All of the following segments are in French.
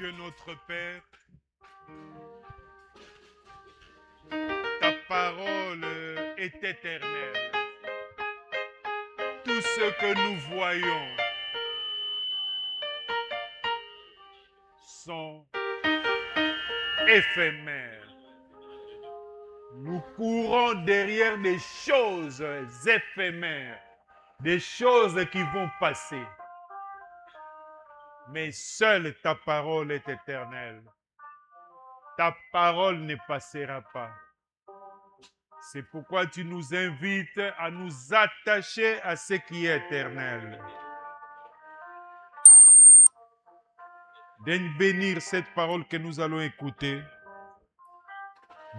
Dieu notre Père, ta parole est éternelle. Tout ce que nous voyons sont éphémères. Nous courons derrière des choses éphémères, des choses qui vont passer. Mais seule ta parole est éternelle. Ta parole ne passera pas. C'est pourquoi tu nous invites à nous attacher à ce qui est éternel. Daigne bénir cette parole que nous allons écouter.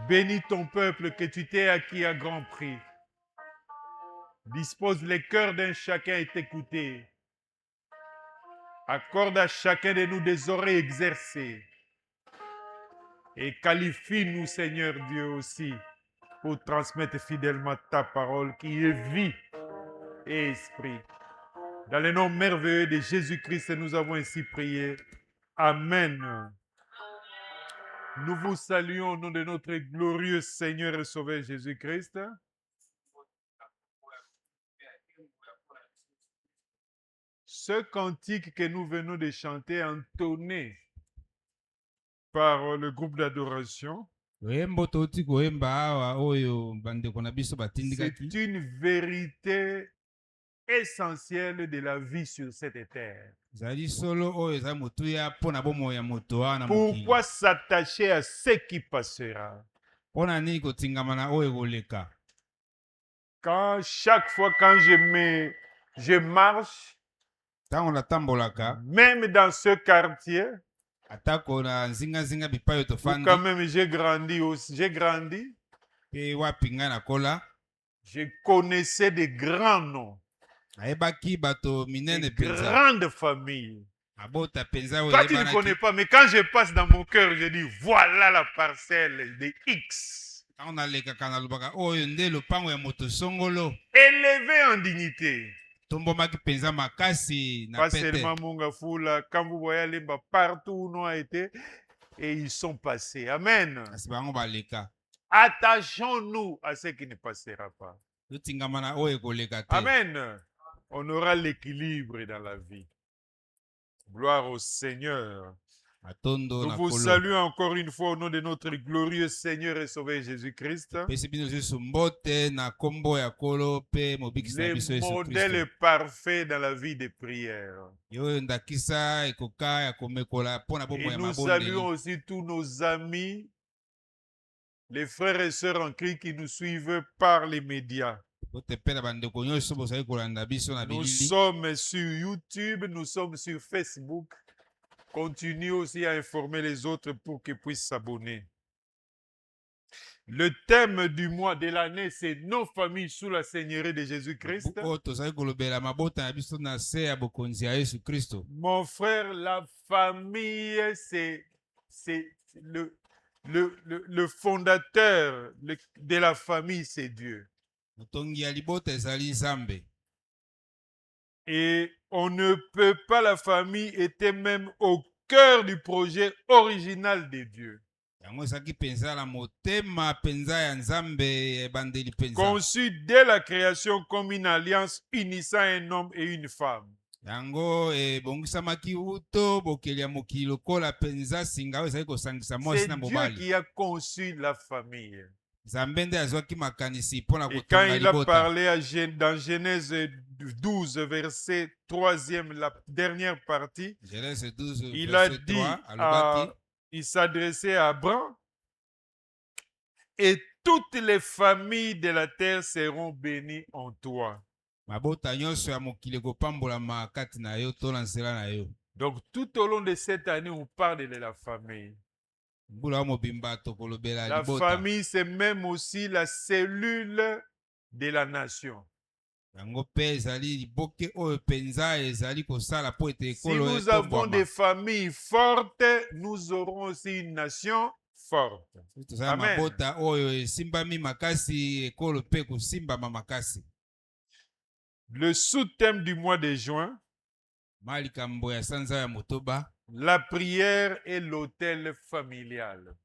Bénis ton peuple que tu t'es acquis à grand prix. Dispose les cœurs d'un chacun et t'écouter. Accorde à chacun de nous des oreilles exercées. Et qualifie-nous, Seigneur Dieu, aussi, pour transmettre fidèlement ta parole qui est vie et esprit. Dans le nom merveilleux de Jésus-Christ, nous avons ainsi prié. Amen. Nous vous saluons au nom de notre glorieux Seigneur et Sauveur Jésus-Christ. Ce cantique que nous venons de chanter, entonné par le groupe d'adoration, c'est une vérité essentielle de la vie sur cette terre. Pourquoi s'attacher à ce qui passera? Quand chaque fois quand je marche, même dans ce quartier, où quand même j'ai grandi aussi, je connaissais des grands noms, des grandes familles. Toi, tu ne connais pas, mais quand je passe dans mon cœur, je dis, voilà la parcelle de X. Élevé en dignité. Pas seulement Mongafula, quand vous voyez les bas partout où nous a été, et ils sont passés. Amen. Attachons-nous à ce qui ne passera pas. Amen. On aura l'équilibre dans la vie. Gloire au Seigneur. Nous vous saluons encore une fois au nom de notre glorieux Seigneur et Sauveur Jésus-Christ. Le modèle parfait dans la vie de prière. Et nous saluons aussi tous nos amis, les frères et sœurs en Christ qui nous suivent par les médias. Nous sommes sur YouTube, nous sommes sur Facebook. Continuez aussi à informer les autres pour qu'ils puissent s'abonner. Le thème du mois de l'année, c'est nos familles sous la seigneurie de Jésus-Christ. Mon frère, la famille, c'est le fondateur de la famille, c'est Dieu. Et on ne peut pas, la famille était même au cœur du projet original de Dieu. Conçu dès la création comme une alliance unissant un homme et une femme. C'est Dieu qui a conçu la famille. Et quand il a parlé dans Genèse 12, verset 3e, la dernière partie, il a dit, il s'adressait à Abraham, et toutes les familles de la terre seront bénies en toi. Donc tout au long de cette année, on parle de la famille. La famille, c'est même aussi la cellule de la nation. Si nous avons des familles fortes, nous aurons aussi une nation forte. Amen. Le sous-thème du mois de juin, La prière est l'autel familial.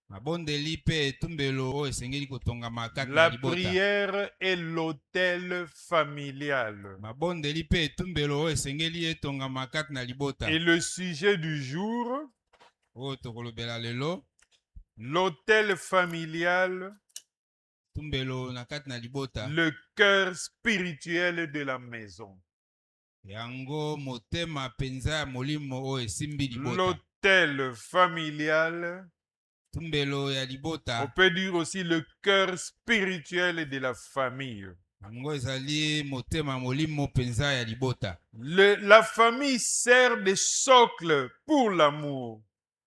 mabondeli mpe etumbelo oyo esengeli kotongama kati na La libota. prière est l'autel familial. Mabondeli mpe etumbelo oyo esengeli etongama kati na libota. Et le sujet du jour, oyo tokolobela lelo, l'autel familial, tumbelo na kati na libota. le cœur spirituel de la maison. Yango motema penza ya molimo oyo esimbi libota. L'autel familial, tumbelo ya libota. on peut dire aussi le cœur spirituel de la famille. Yango ezali motema molimo penza ya libota. La famille sert de socle pour l'amour.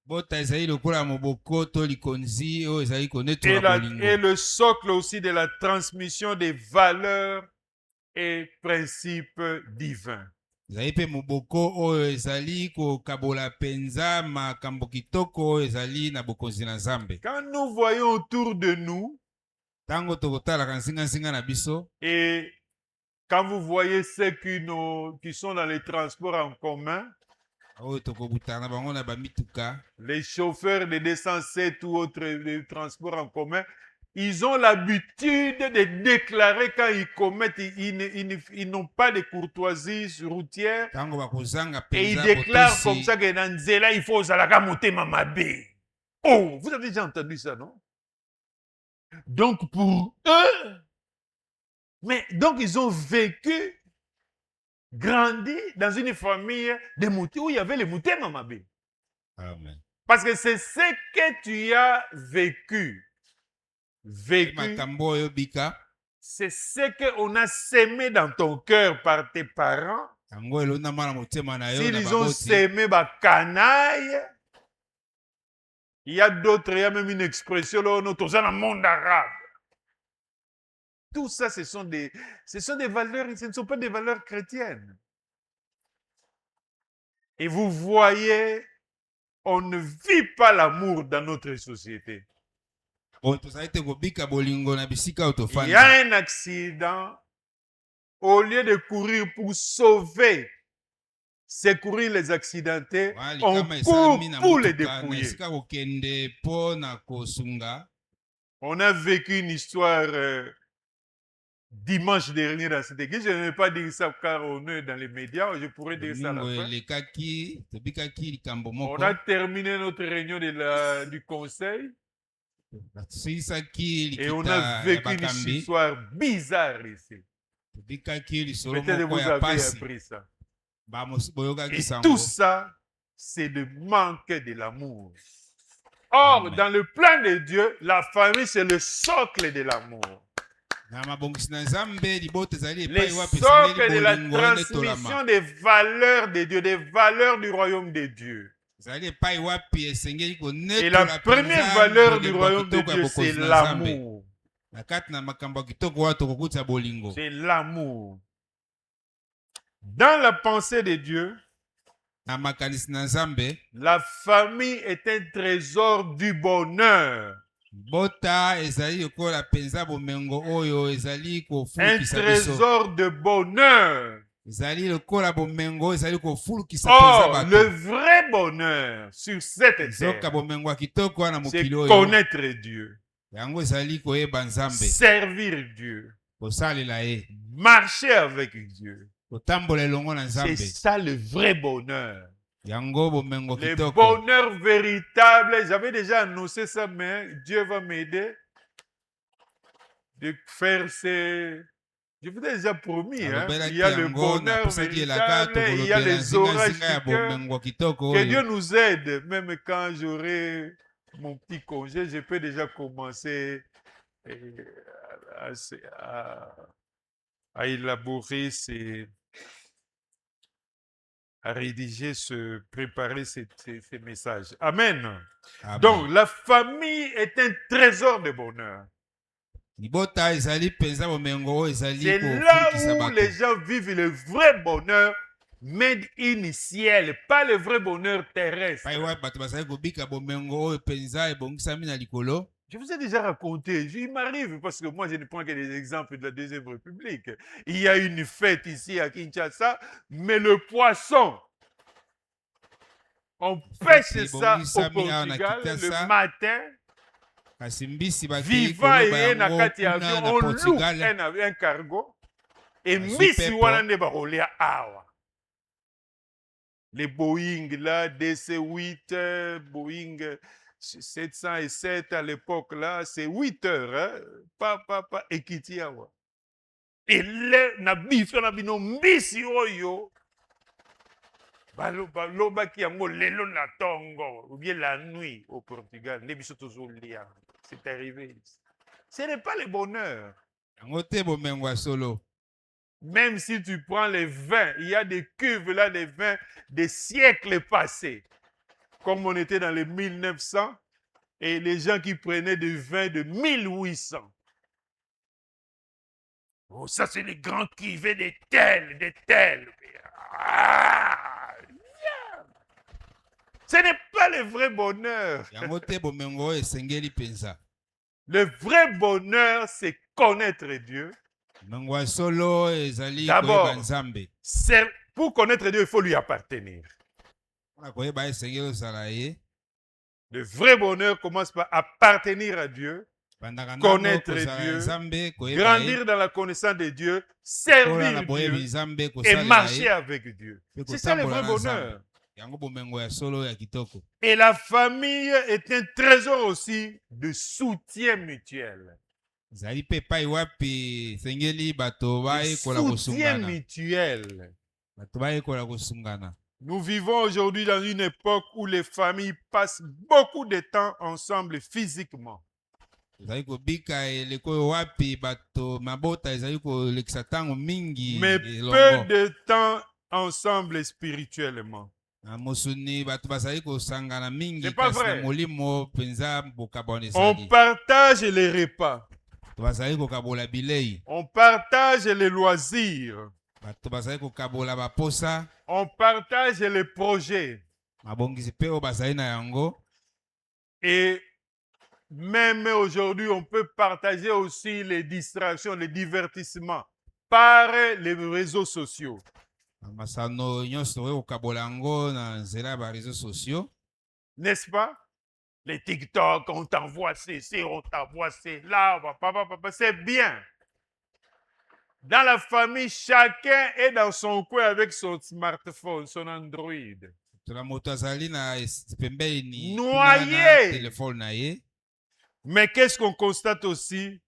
Bota ezali lokola moboko to likonzi oyo ezali konetola bolingo. Et le socle aussi de la transmission des valeurs et principes divins. Ezali pe moboko oyo ezali kokabola penza makambo kitoko oyo ezali na bokonzi na Nzambe. Quand nous voyons autour de nous, tango tokotalaka nsinga na biso, et quand vous voyez ceux qui sont dans les transports en commun, les chauffeurs de 207 ou autres transports en commun, ils ont l'habitude de déclarer quand ils commettent, ils n'ont pas de courtoisie routière. Et ils déclarent comme ça que dans Nzela, il faut Zalaka motema mabe. Oh, vous avez déjà entendu ça, non? Donc pour eux, mais donc ils ont vécu, grandi dans une famille de moutés où il y avait les motema mabe. Amen. Parce que c'est ce que tu as vécu. C'est ce qu'on a sémé dans ton cœur par tes parents. S'ils ont sémé ma canaille, il y a d'autres, il y a même une expression là, dans le monde arabe. Tout ça, ce sont des valeurs, ce ne sont pas des valeurs chrétiennes. Et vous voyez, on ne vit pas l'amour dans notre société. Il y a un accident, au lieu de courir pour sauver, secourir les accidentés, on court pour les dépouiller. On a vécu une histoire dimanche dernier dans cette église. Je ne vais pas dire ça car on est dans les médias, je pourrais dire ça à la fin. On a terminé notre réunion du conseil. Et on a vécu une histoire bizarre ici. Peut-être vous avez appris ça. Et tout ça, c'est le manque de l'amour. Or, dans le plan de Dieu, la famille, c'est le socle de l'amour. Les socles de la transmission des valeurs de Dieu, des valeurs du royaume de Dieu. Et la première valeur du royaume de Dieu, c'est l'amour. C'est l'amour. Dans la pensée de Dieu, la famille est un trésor du bonheur. Un trésor de bonheur. Or, le vrai bonheur sur cette terre, c'est connaître Dieu, servir Dieu, marcher avec Dieu. C'est ça le vrai bonheur. Le bonheur véritable, j'avais déjà annoncé ça, mais Dieu va m'aider de faire ces... Je vous ai déjà promis, hein, il y a le bonheur véritable, il y a les orages que Dieu nous aide. Même quand j'aurai mon petit congé, je peux déjà commencer à élaborer à rédiger, préparer ces messages. Amen. Amen. Donc, la famille est un trésor de bonheur. C'est là où les gens vivent le vrai bonheur made in ciel, pas le vrai bonheur terrestre. Je vous ai déjà raconté, il m'arrive, parce que moi je ne prends que des exemples de la Deuxième République. Il y a une fête ici à Kinshasa, mais le poisson On pêche Fati ça au bongisa mina na Portugal le Kitasa. matin. Kasi mbisi bakei Vivant koloba et na yango kati ya kuna avion, na on loue Portugal. un cargo. Et Azwi mbisi pepo. wana nde bakolia awa. Les Boeing là, DC-8, Boeing 707 à l'époque là, c'est 8 heures, hein? Pas ekiti awa. Et là, na biso na bino mbisi oyo, balobaki yango lelo na tongo, ou bien la nuit au Portugal, nde biso tozolia. C'est arrivé. Ce n'est pas le bonheur. Yango te bomengo ya solo. Même si tu prends les vins, il y a des cuves là, des vins des siècles passés. Comme on était dans les 1900, et les gens qui prenaient des vins de 1800. Oh, ça c'est les grands cuvées des tels. Ah, yeah. Ce n'est pas le vrai bonheur. Yango te bomengo esengeli penza. Le vrai bonheur, c'est connaître Dieu. Bomengo ya solo ezali D'abord, koyeba Nzambe. pour connaître Dieu, il faut lui appartenir. Mpona koyeba esengeli ozala ye. Le vrai bonheur commence par appartenir à Dieu, Bandaka connaître kozala Dieu, Nzambe koyeba grandir ye. dans la connaissance de Dieu, Kola servir na boyebi Dieu Nzambe et kosalela marcher ye. avec Dieu. Pe C'est ça le kotambola vrai na bonheur. Nzambe. Yango bomengo ya solo ya kitoko. Et la famille est un trésor aussi de soutien mutuel. Ezali mpe epai wapi esengeli bato De bayekola soutien kosungana. mutuel. Bato bayekola kosungana. Nous vivons aujourd'hui dans une époque où les familles passent beaucoup de temps ensemble physiquement. Ezali kobika eleko oyo wapi bato mabota ezali kolekisa ntango mingi Mais peu elongo. de temps ensemble spirituellement. Na mosuni bato bazali kosangana mingi C'est pas kasi na vrai. molimo mpenza bokabwana On ezali. partage les repas. Bato bazali kokabola bilei. On partage les loisirs. Bato bazali kokabola baposa. On partage les projets. Mabongisi mpe oyo bazali na yango. Et même aujourd'hui, on peut partager aussi les distractions, les divertissements par les réseaux sociaux. Masano nyonso oyo kokabola yango na nzela ya bareseau sociaux. N'est-ce pas? Les TikTok, on t'envoie ceci, on t'envoie cela, c'est bien. Dans la famille, chacun est dans son coin avec son smartphone, son Android. Tona moto azali na pembeni Noyé. telefone na ye. Mais qu'est-ce qu'on constate aussi?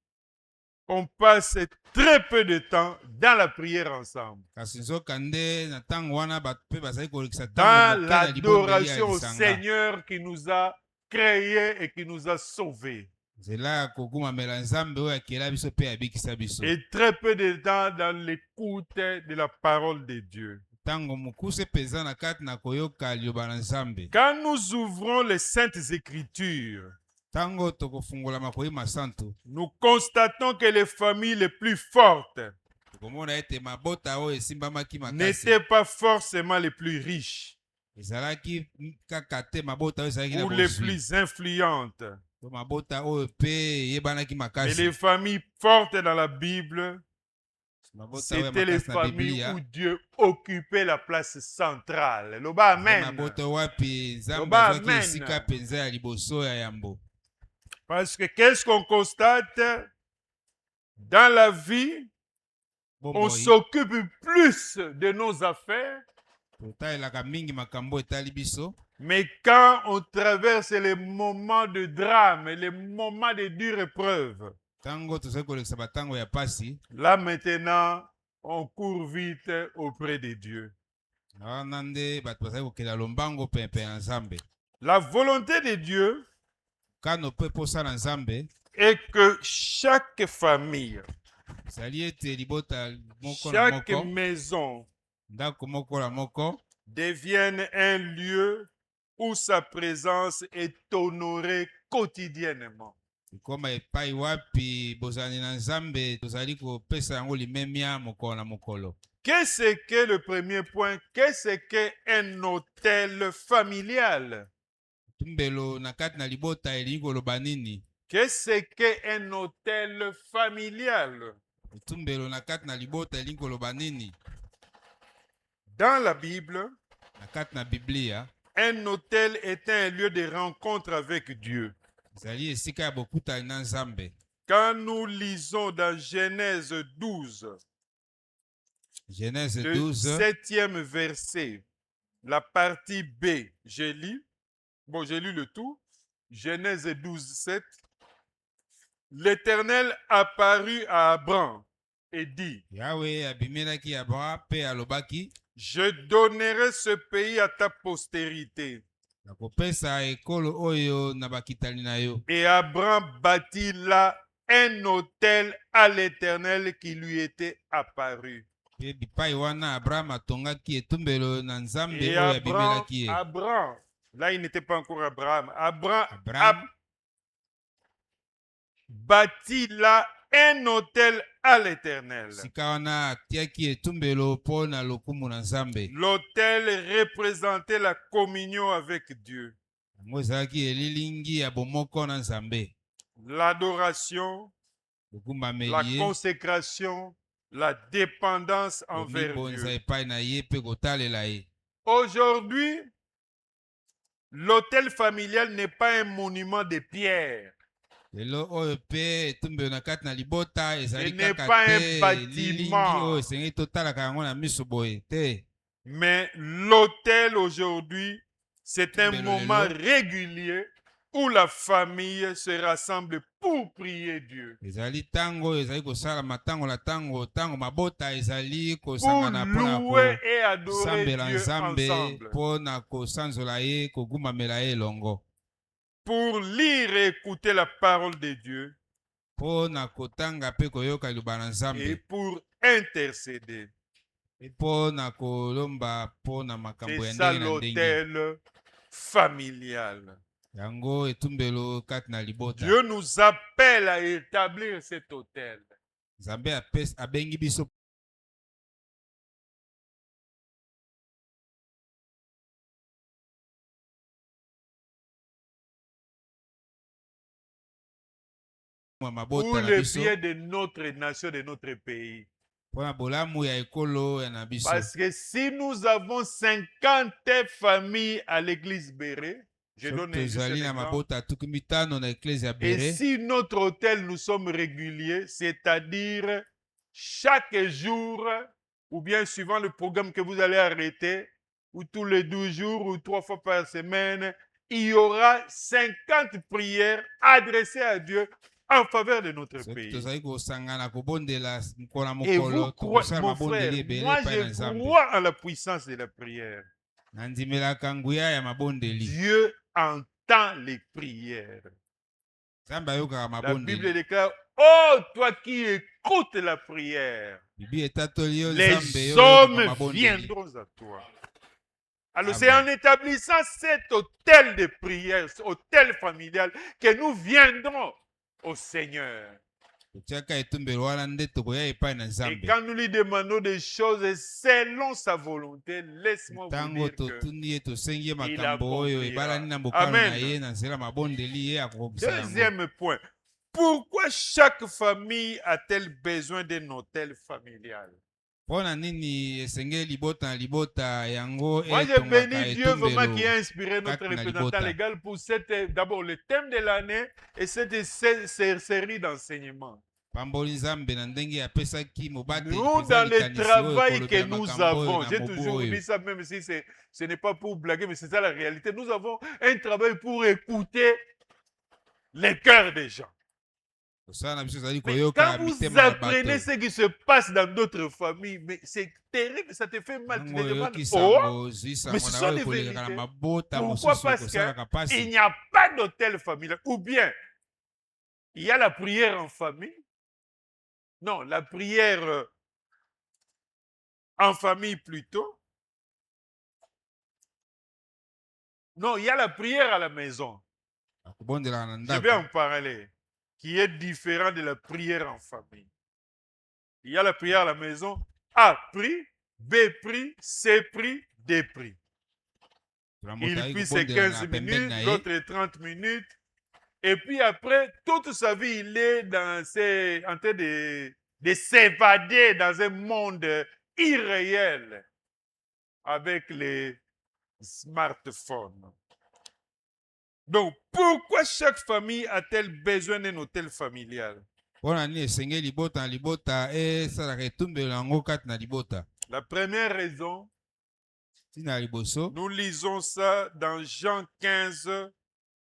On passe très peu de temps dans la prière ensemble. Kasi nzokande na ntango wana bato mpe bazali kolekisa Dans ntango moke na libondeli ya l'adoration au lisanga. Seigneur qui nous a créés et qui nous a sauvés. Nzela ya kokumamela Nzambe oyo akela biso mpe abikisa biso. Et très peu de temps dans l'écoute de la parole de Dieu. Ntango mokuse peza na kati na koyoka liloba na Nzambe. Quand nous ouvrons les Saintes Écritures, Ntango tokofungola makoyima santo. nous constatons que les familles les plus fortes Tokomona ete mabota oyo esimbamaki makasi. n'étaient pas forcément les plus riches Ezalaki kaka te mabota oyo ezalaki na ou les bozwi. plus influentes. To mabota oyo mpe eyebanaki Mais makasi. les familles fortes dans la Bible, Mabota oyo ya c'était les makasi na familles Biblia. où Dieu occupait la place centrale. Loba amen. Mabota wapi Nzambe Loba azwaki amen. esika penza ya liboso ya yambo. Parce que qu'est-ce qu'on constate dans la vie? On Bomoi s'occupe plus de nos affaires, totalelaka mingi makambo etali biso. mais quand on traverse les moments de drame, les moments de dure épreuve, Ntango tozali kolekisa batango ya pasi. là maintenant, on court vite auprès de Dieu. Na wana nde bato bazali kokela lombango pempe na Nzambe. La volonté de Dieu Kano mpe posa na Nzambe est que chaque famille, ezali ete libota moko na chaque moko, maison ndako moko na moko devienne un lieu où sa présence est honorée quotidiennement. ekoma epai wapi bozali na Nzambe tozali kopesa yango limemia mokolo na mokolo. Qu'est-ce que le premier point? Qu'est-ce qu'un hôtel familial? Tumbelo na kati na libota elingi koloba nini? Qu'est-ce qu'un hôtel familial? Tumbelo na kati na libota elingi koloba nini? Dans la Bible, Na kati na Biblia Un autel était un lieu de rencontre avec Dieu. ezali esika ya bokutani na Nzambe. Quand nous lisons dans Genèse 12, Genèse le 12, 7e verset, la partie B, j'ai lu le tout. Genèse 12, 7. L'Éternel apparut à Abraham et dit, Yahweh abimelaki Abraham mpe alobaki, je donnerai ce pays à ta postérité. nakopesa ekolo oyo na bakitani na yo. Et Abraham bâtit là un autel à l'Éternel qui lui était apparu. Mpe bipai wana Abraham atongaki etumbelo na Nzambe Et oyo abimelaki ye. Abraham, là il n'était pas encore Abraham, Abraham Abraham bâtit là un autel à l'Éternel. sika wana atiaki etumbelo mpo na lokumu na Nzambe. L'autel représentait la communion avec Dieu, Yango ezalaki elilingi ya bomoko na Nzambe. l'adoration, la Bokumbameli ye, consécration, la dépendance envers komibonza Dieu. epai na ye mpe kotalela ye. Aujourd'hui, l'autel familial n'est pas un monument de pierre. Lelo oyo mpe etumbelo na kati na libota ezali Ce n'est kaka pas un te bâtiment. lilingi oyo esengeli totalaka yango na miso boye te. Mais l'autel aujourd'hui, c'est un Tumbelo moment lelo. régulier où la famille se rassemble pour prier Dieu, Ezali tango oyo ezali kosalama tango na tango, tango mabota ezali pour kosangana mpona louer et adorer kosambela Dieu Nzambe ensemble, mpona kosanzola ye kogumamela ye elongo, pour lire et écouter la parole de Dieu mpona kotanga mpe koyoka liloba na et Nzambe, pour intercéder. mpona kolomba mpona makambo C'est ya ça ndenge na ndenge. l'autel familial. Yango etumbelo kati na libota. Dieu nous appelle à établir cet autel. Nzambe abengi biso Pour mabota na le biso bien de notre nation, de notre pays. mpona bolamu ya ekolo ya na biso. Parce que si nous avons 50 familles à l'église Béré, je Soki donne juste un tozali na exemple, mabota tuku mitano na eklese ya et Bere, si notre hôtel nous sommes réguliers, c'est-à-dire chaque jour, ou bien suivant le programme que vous allez arrêter, ou tous les 12 jours, ou 3 fois par semaine, il y aura 50 prières adressées à Dieu en faveur de notre soki pays. tozali kosangana kobondela mokolo na Et mokolo vous croyez, tokosala mon frère, mabondeli ebele moi epai na je Nzambe. crois en la puissance de la prière. Nandimelaka nguya ya mabondeli. Dieu entend les prières. Nzambe ayokaka La Bible mabondeli. déclare, oh toi qui écoutes la prière, Bibi etatoli yo les Nzambe yo oyokaka hommes mabondeli. viendront à toi. Alors Amen. c'est en établissant cet hôtel de prière, cet hôtel familial, que nous viendrons au Seigneur. Totiaka etumbelo wana nde tokoya epai na Et Nzambe. quand nous lui demandons des choses selon sa volonté, laisse-moi vous Ntango dire que totuni ye tosengi ye il makambo oyo accomplira. ebalani na bokano na Amen. ye na nzela mabondeli ye akokokisa yango. Deuxième point, pourquoi chaque famille a-t-elle besoin d'un hôtel familial? Mpona nini esengeli libota na libota yango Moi, je etongaka bénis Dieu vraiment etumbelo qui a inspiré notre kati na représentant libota. légal pour d'abord le thème de l'année et cette série d'enseignements. Pamboli Nzambe na ndenge apesaki mobateli Nous, mpenza dans le likanisi oyo travail que kolobela nous makambo oyo avons, na j'ai mobu toujours oyo. dit ça, même si ce n'est pas pour blaguer, mais c'est ça la réalité. Nous avons un travail pour écouter les cœurs des gens. Kosala na biso ezali Mais koyoka quand vous mitema ya apprenez bato. ce qui se passe dans d'autres familles, mais c'est terrible, ça te fait mal. Tu Ntango te demandes, oyokisa oh, yango ozwi mais sango ce na sont oyo des kolekaka na vérités. mabota Pourquoi? mosusu Parce kosalaka qu'il pasi. n'y a pas d'hôtel familial. Ou bien, il y a la prière en famille. Non, la prière en famille plutôt. Non, il y a la prière à la maison. Akobondelaka na Je vais en ndako. parler, qui est différent de la prière en famille. Il y a la prière à la maison. A prie, B prie, C prie, D prie. Il prie ses 15 minutes, l'autre 30 minutes. Et puis après, toute sa vie, il est en train de s'évader dans un monde irréel avec les smartphone. Donc, pourquoi chaque famille a-t-elle besoin d'un hôtel familial? mpona nini esengeli libota na libota esalaka etumbelo yango kati na libota La première raison, ntina ya liboso nous lisons ça dans Jean 15,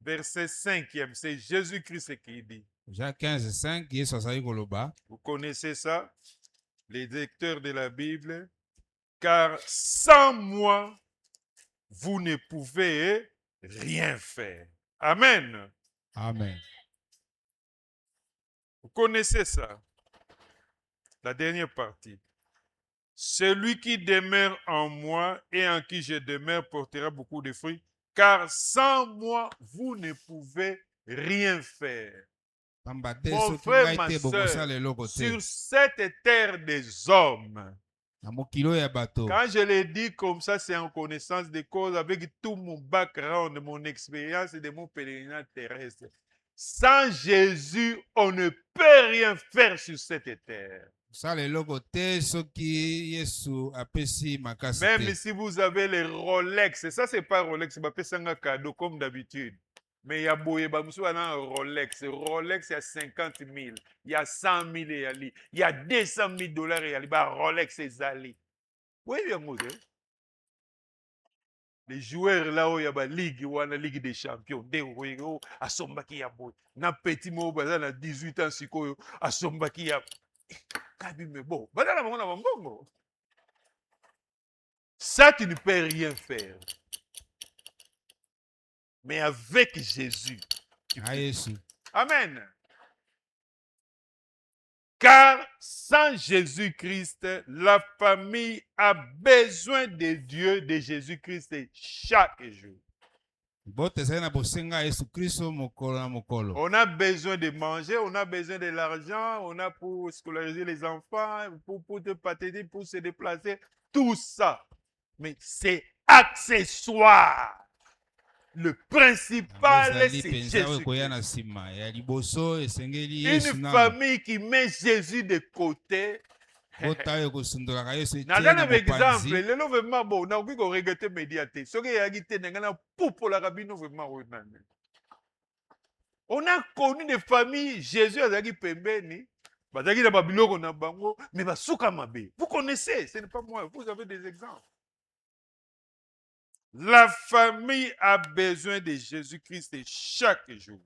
verset 5e. C'est Jésus-Christ qui dit. Jean 15:5 yesu azali koloba Vous connaissez ça, les lecteurs de la Bible. Car sans moi, vous ne pouvez rien faire. Amen. amen. Vous connaissez ça. La dernière partie. Celui qui demeure en moi et en qui je demeure portera beaucoup de fruits. Car sans moi, vous ne pouvez rien faire. pamba te Mon soki frère, ngai ma te soeur, bokosala eloko te sur cette terre des hommes, na mokili ya bato quand je le dis comme ça, c'est en connaissance de cause, avec tout mon background, mon expérience et de mon pèlerinage terrestre. Sans Jésus, on ne peut rien faire sur cette terre. kosala eloko te soki yesu apesi makasi Même te si vous avez les Rolex, ça c'est pas Rolex, c'est un cadeau comme d'habitude. Mais il y a un Rolex. Rolex, il y a 50 000, il y a 100 000 il y a 200 000 dollars et Rolex et Zali. Oui, bien, les joueurs là où il y a la Ligue des Champions, des Royaux, à Sombaki ya boy. Na petit mot, na 18 ans, sikoyo, à Sombaki ya. Kabi me bon. Badala mona mbongo. Ça, tu ne peux rien faire. Mais avec Jésus, tu na peux. yesu Amen. Car sans Jésus-Christ, la famille a besoin de Dieu, de Jésus-Christ chaque jour. bote ezali na bosenga ya yesu kristo mokolo na mokolo On a besoin de manger, on a besoin de l'argent, on a pour scolariser les enfants, pour te patiner, pour se déplacer, tout ça. Mais c'est accessoire. Le principal, ezali c'est mpenza oyo ekoya Jésus. na nsima ya liboso esengeli Une yesu nano famille qui met Jésus de côté. bota oyo ekosundolaka yesu etie Naza na na exemple, mopanzi lelo vraiment bon, nakoki koregrete media te. Soki eyaki te nanga na popolaka bino vraiment oyo nani. On a connu des familles, Jésus azalaki pembeni, bazalaki na babiloko na bango, mais basuka mabe. Vous connaissez, ce n'est pas moi, vous avez des exemples. La famille a besoin de Jésus-Christ chaque jour.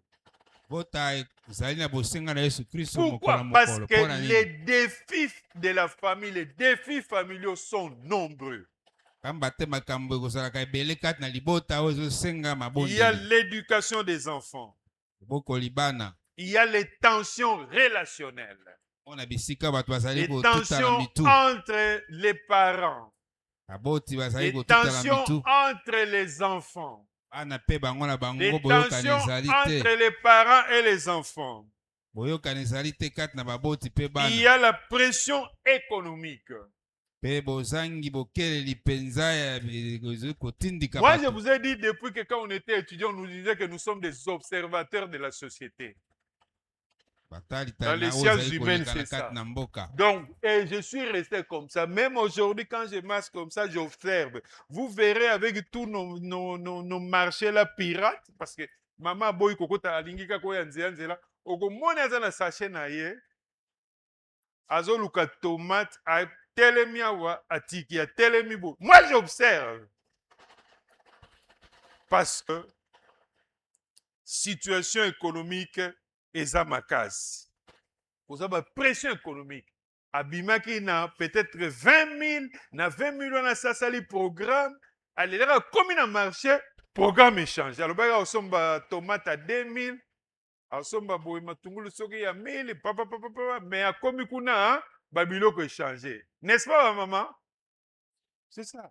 bota ezali na bosenga na yesu kristo mokolo Pourquoi? na Parce mokolo que mpona les nini défis de la famille, les défis familiaux sont nombreux. pamba te makambo ekozalaka ebele kati na libota oyo ezosenga Il y a mabondeli l'éducation des enfants. bokoli bana Il y a les tensions relationnelles. mpona bisika bato bazali Les kotutana tensions mitu entre les parents. baboti bazali Les kotutana tensions mitu entre les enfants. bana mpe bango na bango Les boyokani tensions ezali entre te les parents et les enfants. boyokani ezali te kati na baboti mpe Il y bana a la pression économique. mpe bozangi bokeleli mpenza ya kotindika Moi, je bato vous ai dit depuis que quand on était étudiant, on nous disait que nous sommes des observateurs de la société. Dans batalitali les na oyo sciences ezali humaines, koleka na c'est ça. kati na mboka Donc, et je suis resté comme ça. Même aujourd'hui, quand je marche comme ça, j'observe. Vous verrez avec tous nos marchés là pirates, parce que maman boy kokota alingika ko yanzela nzela, okomona aza na sachet na ye, azoluka tomate a telemi awa atiki a telemi bo. Moi j'observe. Parce que situation économique eza makasi. Vous avez pression économique. Abimaki na peut-être 20 000, na 20 000 na sasali programme, alelera comme na marché, programme échange. Alors baka osomba tomate à 2 000, osomba boye matungulu soki ya 1000, papa, mais a komi kuna babiloko échangé. N'est-ce pas maman? C'est ça.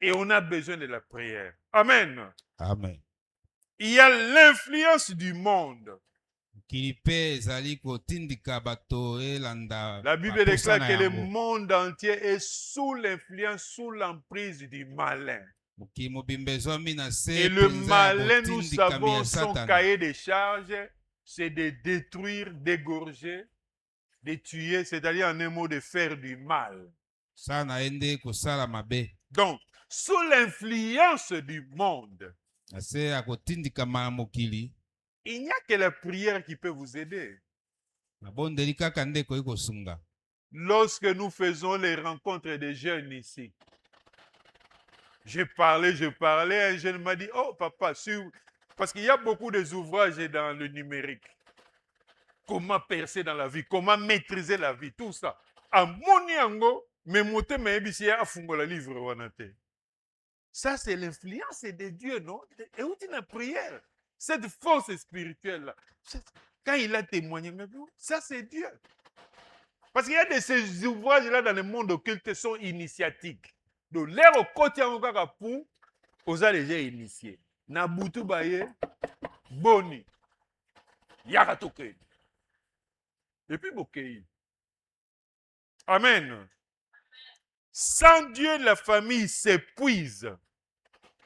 Et on a besoin de la prière. Amen. amen Il y a l'influence du monde. mokili mpe ezali kotindika bato elanda La Bible baposa déclare na que le yango monde entier est sous l'influence, sous l'emprise du malin. mokili mobimba ezwami na se Et le mpenza ya malin, nous botindikami savons, ya son satana cahier de charges, c'est de détruire, d'égorger, de tuer, c'est-à-dire en un mot de faire du mal. sala na ye nde kosala mabe Donc, sous l'influence du monde. ase akotindikama na mokili Il n'y a que la prière qui peut vous aider. nabondeli kaka nde ekoki kosunga. Lorsque nous faisons les rencontres des jeunes ici, je parlais, un jeune m'a dit, oh papa, parce qu'il y a beaucoup d'ouvrages dans le numérique. Comment percer dans la vie, comment maîtriser la vie, tout ça. À Moniango, mais monter mes ébissi à fungola livre wanate. Ça, c'est l'influence de Dieu, non? Et où tu la prière? Cette force spirituelle-là. Quand il a témoigné, ça, c'est Dieu. Parce qu'il y a de ces ouvrages-là dans le monde occulte sont initiatiques. Donc, l'air au côté en pour aux a déjà initiés. Nabutu Baye, Boni, Yakatoke. Et puis Bokei. Amen. Sans Dieu, la famille s'épuise.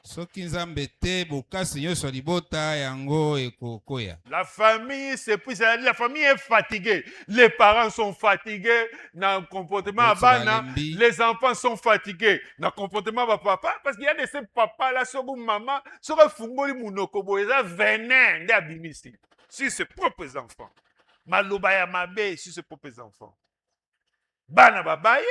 Soki nzambe te bokasi nyonso ya libota yango ekokoya. La famille s'épuise, la famille est fatiguée. Les parents sont fatigués dans le comportement à Bana. Les enfants sont fatigués dans le comportement de papa. Parce qu'il y a de ces papas-là, sur maman, sur le fungoli mounoko, ils ont venin d'abimisi sur ses propres enfants. Malobaya mabe sur ses propres enfants. Bana babaye.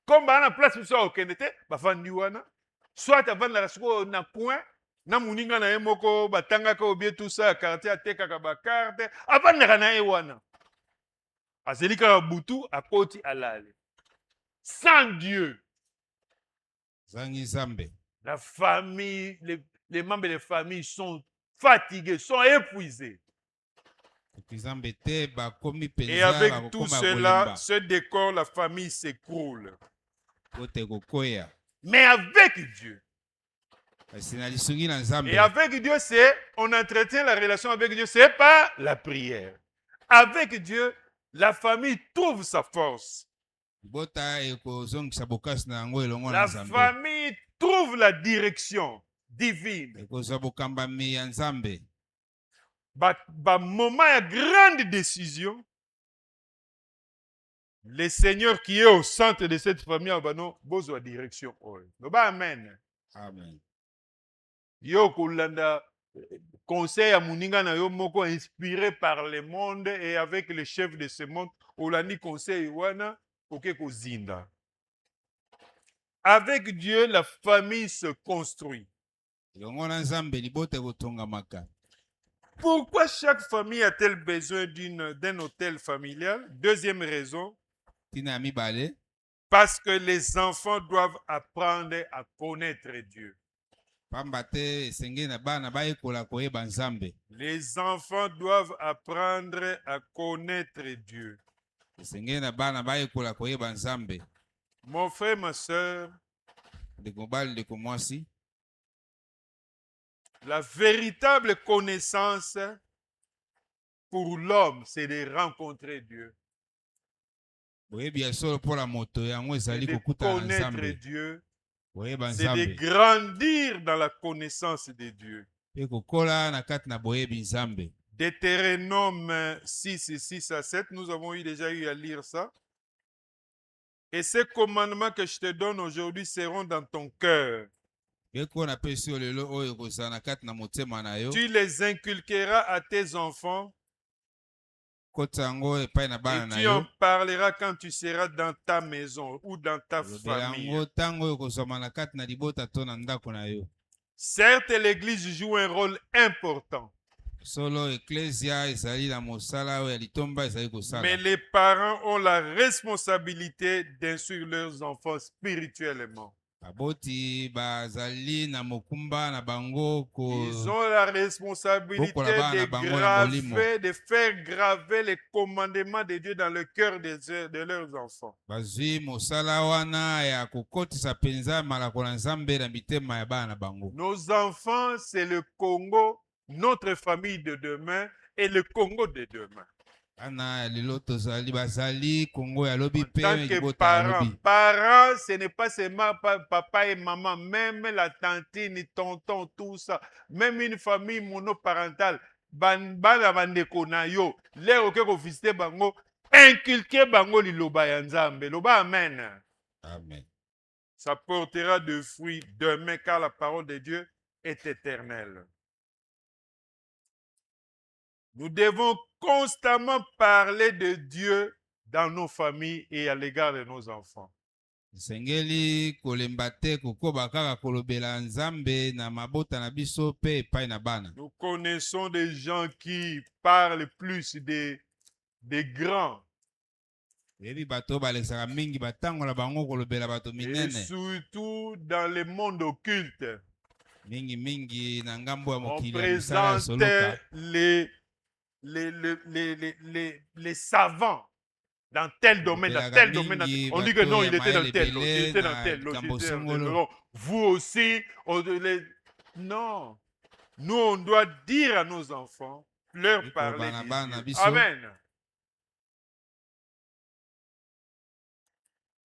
Comme Bana place où ça au Kenete, bafandiwana. Soit avant la rasko na point, na muninga na emoko batanga ka obie tout ça quartier ateka ka bakarte, avant na ewana. Azelika butu akoti alale. Sans Dieu, Zangi nzambe. la famille, les membres de la famille sont fatigués, sont épuisés. Et avec tout cela, ce décor, la famille s'écroule. Mais avec Dieu. Et avec Dieu, on entretient la relation avec Dieu, c'est pas la prière. Avec Dieu, la famille trouve sa force. La famille trouve la direction divine. Moment de grande décision, le Seigneur qui est au centre de cette famille, besoin de direction. Amen. Amen. Yo kulanda conseil à Muninga na yo moko inspiré par le monde et avec les chefs de ce monde, olandi conseil wana oke kozinda. Avec Dieu, la famille se construit. Pourquoi chaque famille a-t-elle besoin d'un hôtel familial? Deuxième raison. Parce que les enfants doivent apprendre à connaître Dieu. Les enfants doivent apprendre à connaître Dieu. Mon frère, ma soeur, la véritable connaissance pour l'homme, c'est de rencontrer Dieu. C'est de connaître Dieu. C'est de grandir dans la connaissance de Dieu. Deutéronome 6 à 7, nous avons déjà eu à lire ça. Et ces commandements que je te donne aujourd'hui seront dans ton cœur. Tu les inculqueras à tes enfants. Et tu en parleras quand tu seras dans ta maison ou dans ta famille. Certes, l'Église joue un rôle important. Mais les parents ont la responsabilité d'instruire leurs enfants spirituellement. Ils ont la responsabilité de faire graver les commandements de Dieu dans le cœur de leurs enfants. Nos enfants, c'est le Congo, notre famille de demain et le Congo de demain. En tant que parents, ce n'est pas seulement papa et maman, même la tantine, tonton, tout ça, même une famille monoparentale, bana bandeko na yo, l'air auquel vous visitez bango, inculquez bango liloba ya Nzambe, loba amen. Amen. ça portera de fruits demain, car la parole de Dieu est éternelle. Nous devons constamment parler de Dieu dans nos familles et à l'égard de nos enfants. Sengeli kolemba te kokoba kaka kolobela nzambe na mabota na biso pe epai na bana. Nous connaissons des gens qui parlent plus des grands. Yebi bato balexaka mingi batangola bango kolobela bato Et minene. surtout dans le monde occulte. Mingi na ngambo ya On mokili ya misala ya présente soloka. les savants dans tel domaine, dans tel domaine. On dit que non, il était dans tel, il était dans tel, non, vous aussi, non. Nous, on doit dire à nos enfants, leur parler de Dieu. Amen.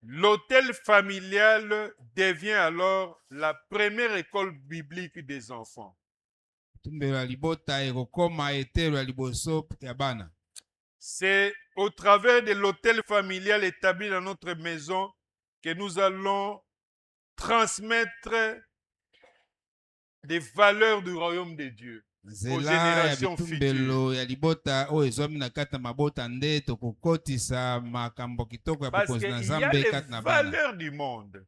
L'hôtel familial devient alors la première école biblique des enfants. C'est au travers de l'hôtel familial établi dans notre maison que nous allons transmettre des valeurs du royaume de Dieu aux générations futures. Parce qu'il y a les valeurs du monde.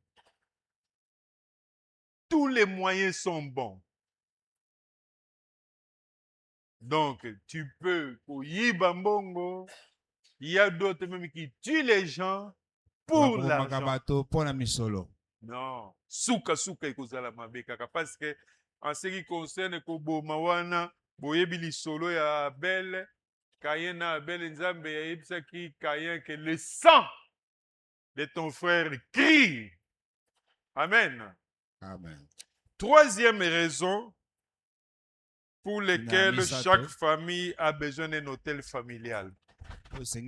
Tous les moyens sont bons. Donc, tu peux, il y a d'autres même qui tuent les gens pour l'argent. Non, souka ekozala mabe kaka parce que en ce qui concerne koboma wana boyebi lisolo ya Abel, Caïn na Abel nzambe yebisaki Caïn que le sang de ton frère crie. Amen. Amen. Troisième raison pour laquelle chaque famille a besoin d'un hôtel familial. C'est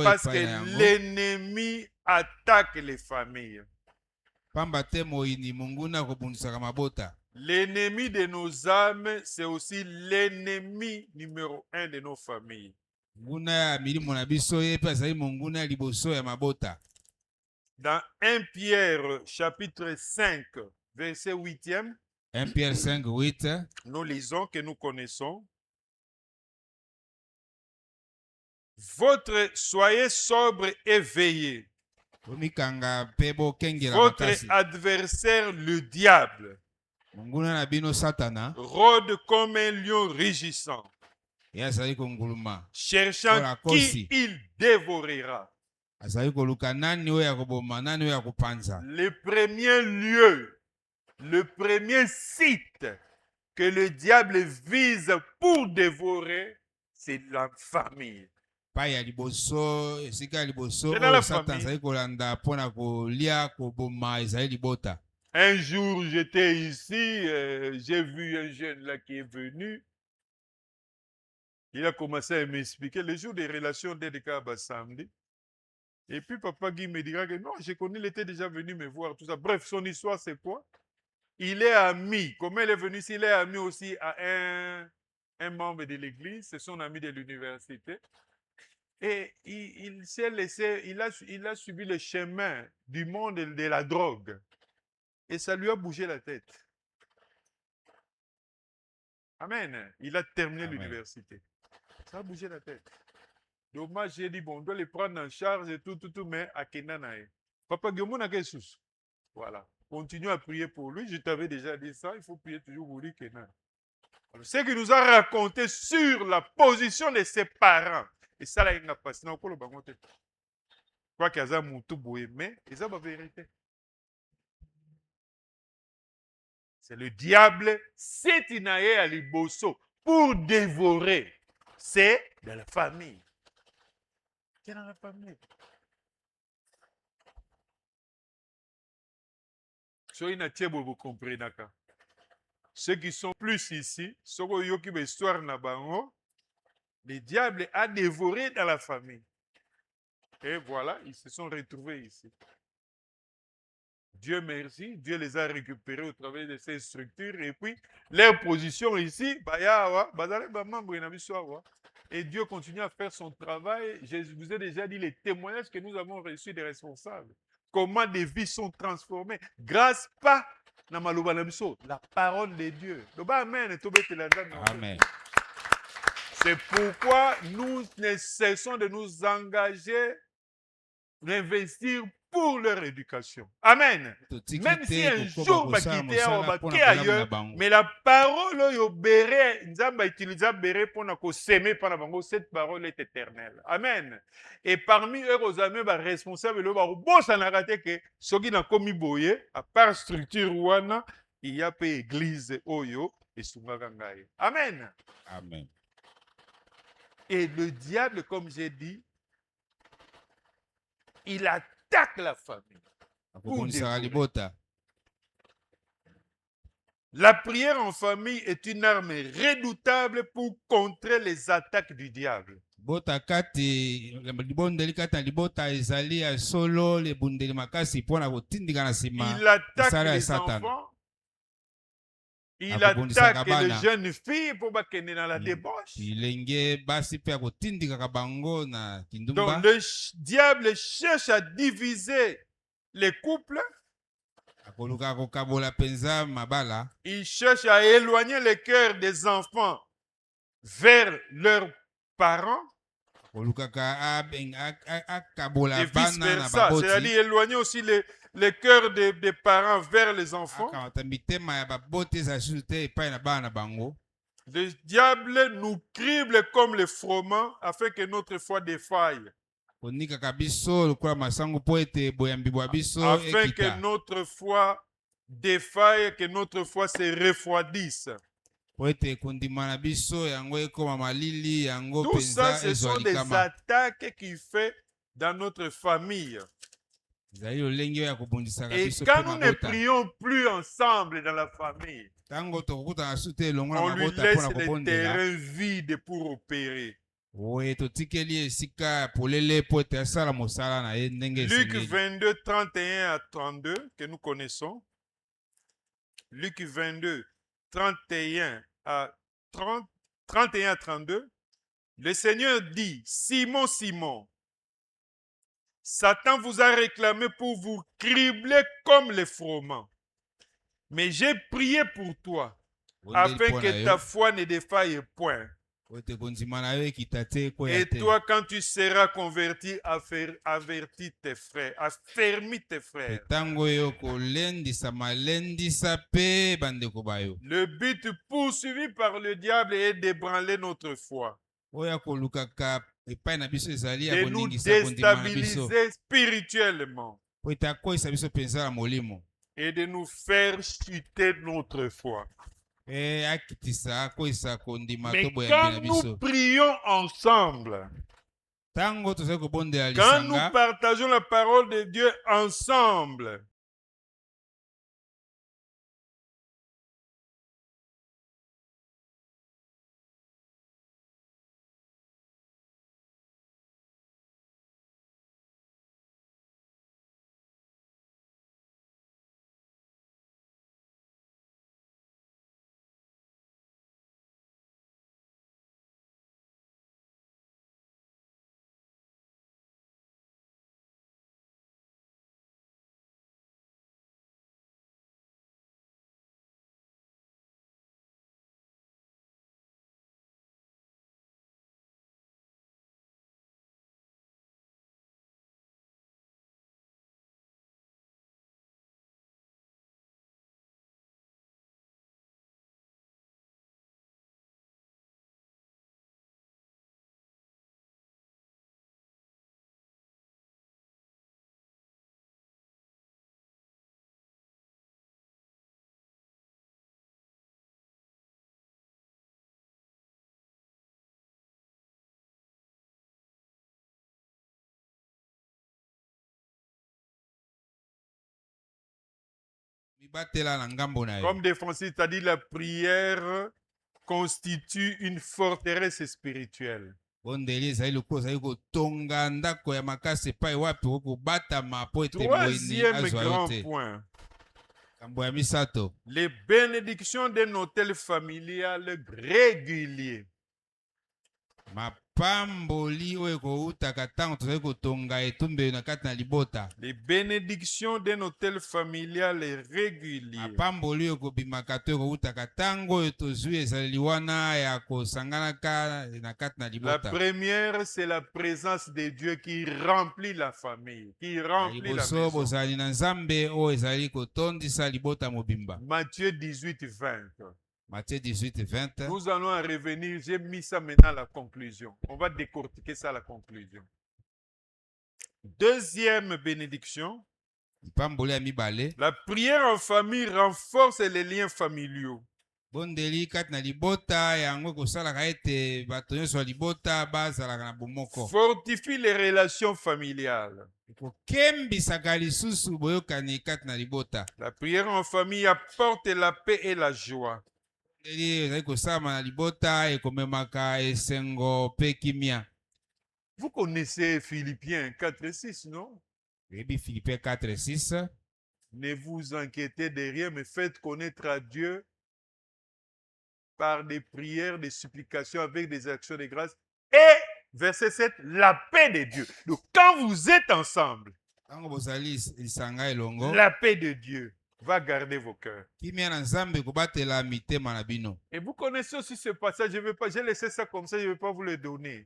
parce que l'ennemi attaque les familles. L'ennemi de nos âmes, c'est aussi l'ennemi numéro 1 de nos familles. Dans 1 Pierre chapitre 5, verset 8e, 1 Pierre 5, 8, nous lisons que nous connaissons. Soyez sobre et veillez. Votre adversaire, le diable, rôde comme un lion rugissant, cherchant qui il dévorera. Le premier lieu, le premier site que le diable vise pour dévorer, c'est la famille. Un jour, j'étais ici, j'ai vu un jeune là qui est venu. Il a commencé à m'expliquer le jour des relations d'Edeka samedi. Et puis papa Guy me dira que non, je connais, il était déjà venu me voir, tout ça. Bref, son histoire, c'est quoi? Il est ami. Comment il est venu ici? Il est ami aussi à un membre de l'église, c'est son ami de l'université. Et il s'est laissé, il a suivi le chemin du monde de la drogue. Et ça lui a bougé la tête. Amen. Il a terminé l'université. Ça a bougé la tête. Dommage, j'ai dit, bon, on doit les prendre en charge et tout, mais à Kenanae. Papa Guillaume n'a qu'un souci. Voilà. Continue à prier pour lui. Je t'avais déjà dit ça. Il faut prier toujours pour lui, Kenan. Ce qu'il nous a raconté sur la position de ses parents. Et ça, là, il n'a pas. Sinon, on peut le banger. Quoi qu'il y a un tout beau, mais c'est la vérité. C'est le diable, c'est Inaïe à Liboso pour dévorer. C'est de la famille. C'est dans la famille. Vous comprenez, d'accord? Ceux qui sont plus ici, ceux qui ont une histoire, le diable a dévoré dans la famille. Et voilà, ils se sont retrouvés ici. Dieu merci, Dieu les a récupérés au travers de ces structures. Et puis, leur position ici, et Dieu continue à faire son travail. Je vous ai déjà dit les témoignages que nous avons reçus des responsables. comment des vies sont transformées grâce pas na maloba na biso, la parole de Dieu. Loba amen, tobetela nzambe. Amen. C'est pourquoi nous ne cessons de nous engager, d'investir pour leur éducation. Amen. Même si un jour va quitter ailleurs, mais la parole oyo béré, nzamba utilisa béré pour na s'aimer par la bango, cette parole est éternelle. Amen. Et parmi eux, aux amis, responsables, le bon ça n'a raté que soki na komi boye, à part structure wana, il y a pas église oyo et sungaka ngai. Amen. Amen. Et le diable, comme j'ai dit, il attaque la famille. La prière en famille est une arme redoutable pour contrer les attaques du diable. Il attaque les enfants. Il attaque les jeunes filles pour bakende dans la débauche. Donc le diable cherche à diviser les couples. Il cherche à éloigner le cœur des enfants vers leurs parents. Et vice versa, c'est-à-dire éloigner aussi le cœur des parents vers les enfants. Le diable nous crible comme le froment afin que notre foi défaille. Afin que notre foi défaille, que notre foi se refroidisse. Tout ça, ce sont des attaques qu'il fait dans notre famille. Et quand nous ne prions plus ensemble dans la famille, on lui laisse le terrain vide pour opérer. Luc 22, 31 à 32, que nous connaissons. Luc 22, 31 à 32. Le Seigneur dit, Simon, Simon, Satan vous a réclamé pour vous cribler comme les froment. Mais j'ai prié pour toi, afin que ta foi ne défaille point. Et toi, quand tu seras converti, avertis tes frères, affermis tes frères. Le but poursuivi par le diable est d'ébranler notre foi, de nous déstabiliser spirituellement et de nous faire chuter notre foi. Mais quand nous prions ensemble, quand nous partageons la parole de Dieu ensemble, comme des Français, c'est-à-dire la prière constitue une forteresse spirituelle. Troisième grand point. Les bénédictions d'un hôtel familial régulier. mapamboli oyo ekoutaka ntango tozali kotonga etumbelo na kati na libota. Les bénédictions d'un hôtel familial régulier. Mapamboli oyo ekobimaka to ekoutaka ntango oyo tozwi ezaleli wana ya kosanganaka na kati na La libota. première, c'est la présence de Dieu qui remplit la famille, qui remplit la Liboso maison. bozali na nzambe oyo ezali kotondisa libota mobimba. Matthieu 18, 20. Matthieu 18, 20. Nous allons en revenir. J'ai mis ça maintenant à la conclusion. On va décortiquer ça à la conclusion. Deuxième bénédiction. Mapamboli ya mibale. La prière en famille renforce les liens familiaux. Bondeli kati na libota yango kosalaka ete bato nyonso ya libota bazalaka na bomoko. Fortifie les relations familiales. Kokembisaka lisusu boyokani kati na libota. La prière en famille apporte la paix et la joie. Bondeli ezali kosalama na libota ekomemaka esengo pe kimia. Vous connaissez Philippiens 4:6, non? Ebi Philippiens 4:6. Ne vous inquiétez de rien, mais faites connaître à Dieu par des prières, des supplications, avec des actions de grâce. Et, verset 7, la paix de Dieu. Donc, quand vous êtes ensemble, Tango bozali lisanga elongo. la paix de Dieu va garder vos cœurs. Kimia na nzambe kobatela mitema na bino. Et vous connaissez aussi ce passage, j'ai laissé ça comme ça, je ne vais pas vous le donner.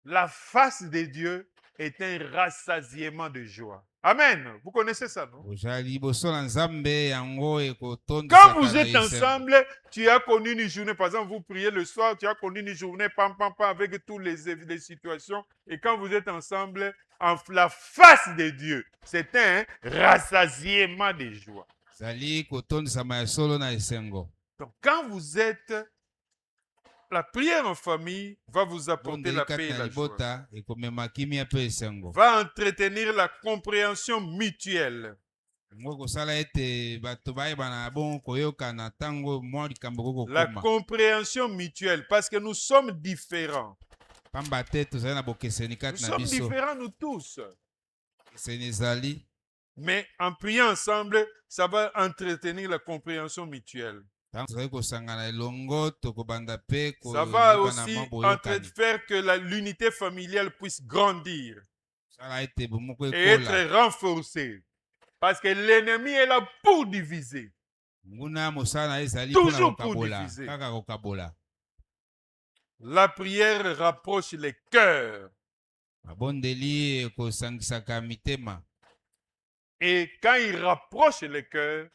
La face de Dieu est un rassasiement de joie. Amen. Vous connaissez ça, non? Bozali liboso na nzambe yango Quand ekotondisaka vous na êtes esengo. ensemble, tu as connu une journée, par exemple, vous priez le soir, tu as connu une journée, pam, pam, pam, avec toutes les situations. Et quand vous êtes ensemble, en la face de Dieu, c'est un rassasiement de joie. Zali kotondisama ya solo na esengo. Donc, quand vous êtes, la prière en famille va vous apporter Bondeli la paix kati et na la joie. libota ekomema kimia pe esengo. Va entretenir la compréhension mutuelle. Yango kosala ete bato bayebana bongo koyokana ntango mwa likambo La kokokoma. compréhension mutuelle, parce que nous sommes différents. Pamba te tozali na bokeseni Nous kati na sommes biso. différents, nous tous. Bokeseni ezali. Mais en priant ensemble, ça va entretenir la compréhension mutuelle. Ntango tozali kosangana elongo tokobanda pe Ça va koyebana aussi mwa boyokani. faire que l'unité familiale puisse grandir Sala ete bomoko et être ekola. renforcée. Parce que l'ennemi est là pour diviser. Nguna mosala na ye ezali mpona Toujours pour kokabola. diviser. Kaka kokabola. La prière rapproche les cœurs. Mabondeli ekosangisaka mitema. Et quand il rapproche les cœurs,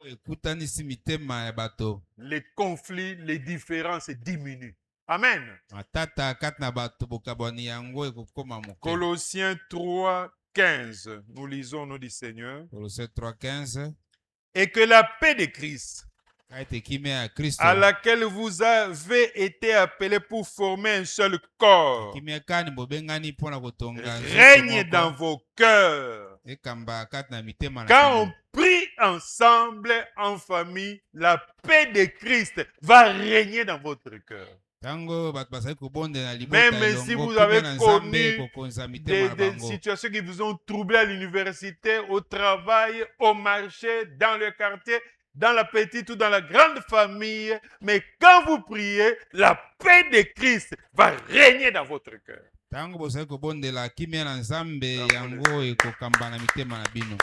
Ekutanisi mitema ya bato. les conflits, les différences diminuent. Amen. Matata kati na bato bokabwani yango ekokoma moke. Colossiens 3, 15. Nous lisons au nom du Seigneur. Colossiens 3:15. Et que la paix de Christ, Kaite kimia ya Kristo. à laquelle vous avez été appelés pour former un seul corps, Kimia kani bobengani mpona kotonga nzoto règne moko. dans vos cœurs. Ekamba kati na mitema na Quand bino. on prie ensemble en famille, la paix de Christ va régner dans votre cœur. Tango bato bazali kobonde na libota Même si elongo vous avez kimia na nzambe connu ekokonza mitema na des bango. situations qui vous ont troublé à l'université, au travail, au marché, dans le quartier, dans la petite ou dans la grande famille. Mais quand vous priez, la paix de Christ va régner dans votre cœur. Tango bozali kobondela kimia na nzambe Tango yango ekokamba na mitema na bino.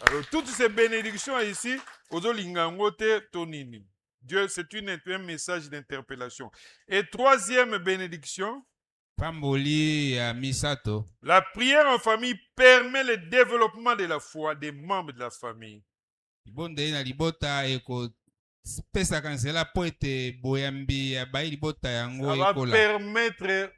Alors, toutes ces bénédictions ici, Ozolingangote Tonini. Dieu, c'est un message d'interpellation. Et troisième bénédiction, Pamboli ya misato. la prière en famille permet le développement de la foi des membres de la famille. Libondeli na libota ekopesaka nzela po ete boyambi ya bayi libota yango Ça va ekola. permettre